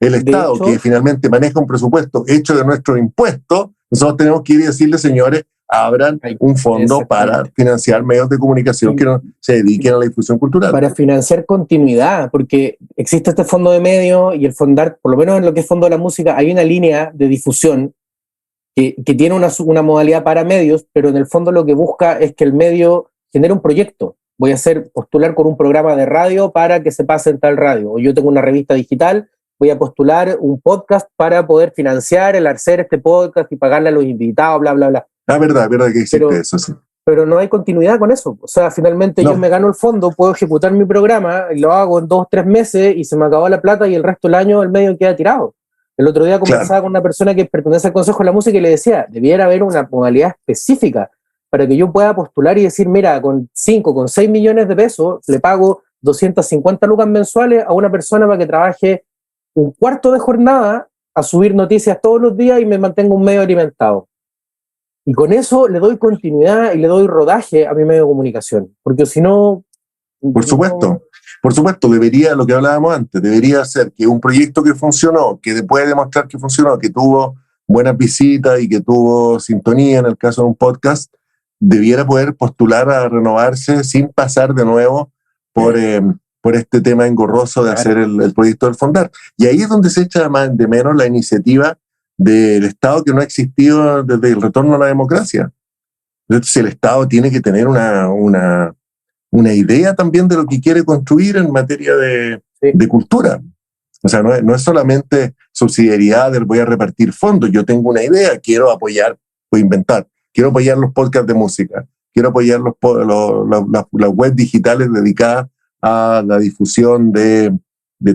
el Estado, que finalmente maneja un presupuesto hecho de nuestros impuestos, nosotros tenemos que ir y decirle, señores, abran un fondo para financiar medios de comunicación que no se dediquen a la difusión cultural. Para financiar continuidad, porque existe este fondo de medios y el Fondar, por lo menos en lo que es Fondo de la Música, hay una línea de difusión que tiene una modalidad para medios, pero en el fondo lo que busca es que el medio genere un proyecto. Voy a postular con un programa de radio para que se pase en tal radio, o yo tengo una revista digital, voy a postular un podcast para poder financiar el hacer este podcast y pagarle a los invitados, bla, bla, bla. Verdad que existe eso, sí. Pero no hay continuidad con eso. O sea, finalmente yo me gano el fondo, puedo ejecutar mi programa, y lo hago en 2 o 3 meses y se me acabó la plata y el resto del año el medio queda tirado. El otro día conversaba con una persona que pertenece al Consejo de la Música y le decía, debiera haber una modalidad específica para que yo pueda postular y decir, mira, con 6 millones de pesos le pago 250 lucas mensuales a una persona para que trabaje un cuarto de jornada a subir noticias todos los días y me mantengo un medio alimentado. Y con eso le doy continuidad y le doy rodaje a mi medio de comunicación. Porque si no... Por supuesto, debería, lo que hablábamos antes, debería ser que un proyecto que funcionó, que puede demostrar que funcionó, que tuvo buenas visitas y que tuvo sintonía, en el caso de un podcast, debiera poder postular a renovarse sin pasar de nuevo por este tema engorroso de hacer el proyecto del Fondar. Y ahí es donde se echa de menos la iniciativa del Estado, que no ha existido desde el retorno a la democracia. Entonces el Estado tiene que tener una idea también de lo que quiere construir en materia de cultura. O sea, no es solamente subsidiariedad del voy a repartir fondos. Yo tengo una idea, quiero apoyar, voy a inventar, quiero apoyar los podcasts de música, quiero apoyar las webs digitales dedicadas a la difusión de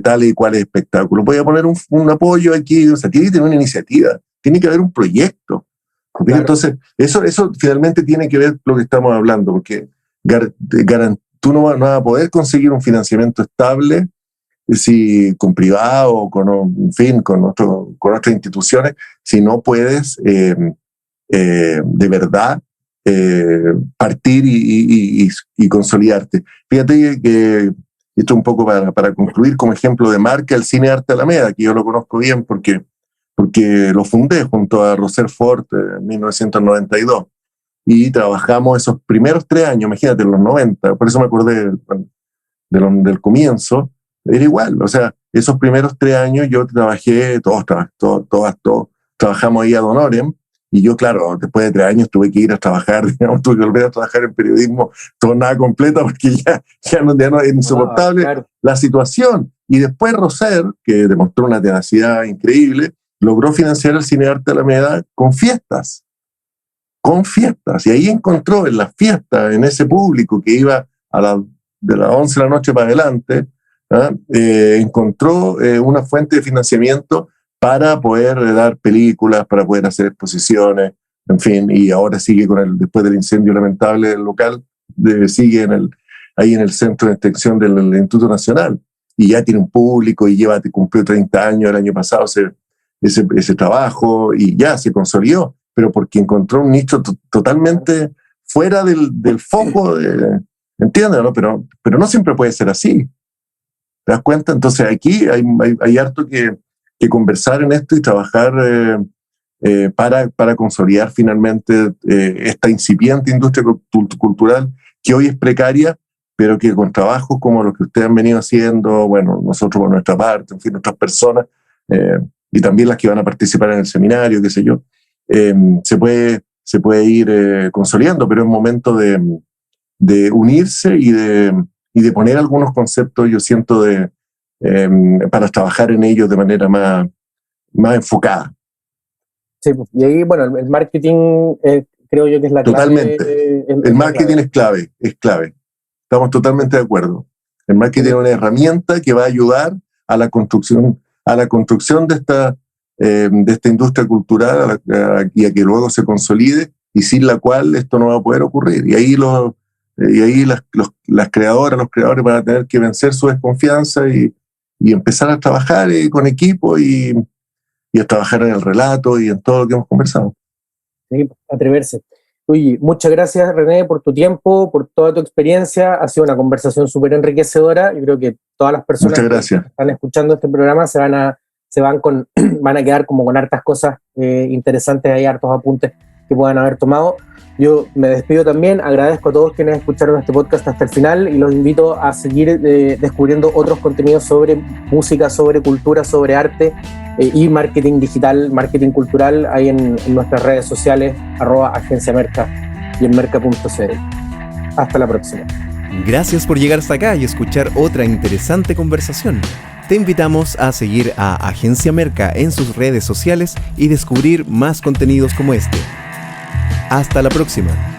tales y cuales espectáculos. Voy a poner un apoyo aquí. O sea, tiene que tener una iniciativa, tiene que haber un proyecto. Claro. Entonces, eso finalmente tiene que ver con lo que estamos hablando, porque tú no vas a poder conseguir un financiamiento estable si con privado o con otras instituciones, si no puedes de verdad partir y consolidarte. Fíjate que esto un poco para concluir, como ejemplo de marca, el Cine Arte Alameda, que yo lo conozco bien porque lo fundé junto a Roser Ford en 1992. Y trabajamos esos primeros 3 años, imagínate, en los 90, por eso me acordé del comienzo, era igual, o sea, esos primeros 3 años yo trabajé, todos trabajamos ahí ad honorem, y yo, claro, después de 3 años tuve que ir a trabajar, digamos, tuve que volver a trabajar en periodismo, jornada completa, porque ya no es insoportable la situación. Y después Roser, que demostró una tenacidad increíble, logró financiar el Cine Arte Alameda con fiestas, y ahí encontró en las fiestas, en ese público que iba de las 11 de la noche para adelante, encontró una fuente de financiamiento para poder dar películas, para poder hacer exposiciones, en fin, y ahora sigue después del incendio lamentable del local, sigue ahí en el centro de extensión del Instituto Nacional, y ya tiene un público, y cumplió 30 años el año pasado ese trabajo, y ya se consolidó, pero porque encontró un nicho totalmente fuera del foco, ¿entiendes? ¿No? Pero no siempre puede ser así. ¿Te das cuenta? Entonces aquí hay harto que conversar en esto y trabajar para consolidar finalmente esta incipiente industria cultural que hoy es precaria, pero que con trabajos como los que ustedes han venido haciendo, bueno, nosotros por nuestra parte, en fin, otras personas, y también las que van a participar en el seminario, qué sé yo, se puede ir consolidando, pero es momento de unirse y de poner algunos conceptos, yo siento, para trabajar en ellos de manera más enfocada. Sí, y ahí, bueno, el marketing creo yo que es la clave. Totalmente. El marketing es clave. estamos totalmente de acuerdo. El marketing es una herramienta que va a ayudar a la construcción de esta industria cultural y a que luego se consolide, y sin la cual esto no va a poder ocurrir. Y ahí las creadoras, los creadores van a tener que vencer su desconfianza y empezar a trabajar con equipo y a trabajar en el relato y en todo lo que hemos conversado. Sí, atreverse. Oye, muchas gracias, René, por tu tiempo, por toda tu experiencia. Ha sido una conversación súper enriquecedora. Yo creo que todas las personas que están escuchando este programa van a quedar como con hartas cosas interesantes, hay hartos apuntes que puedan haber tomado. Yo me despido también, agradezco a todos quienes escucharon este podcast hasta el final y los invito a seguir descubriendo otros contenidos sobre música, sobre cultura, sobre arte y marketing digital, marketing cultural, ahí en nuestras redes sociales, @agenciamerca y en merca.cl. Hasta la próxima. Gracias por llegar hasta acá y escuchar otra interesante conversación. Te invitamos a seguir a Agencia Merca en sus redes sociales y descubrir más contenidos como este. Hasta la próxima.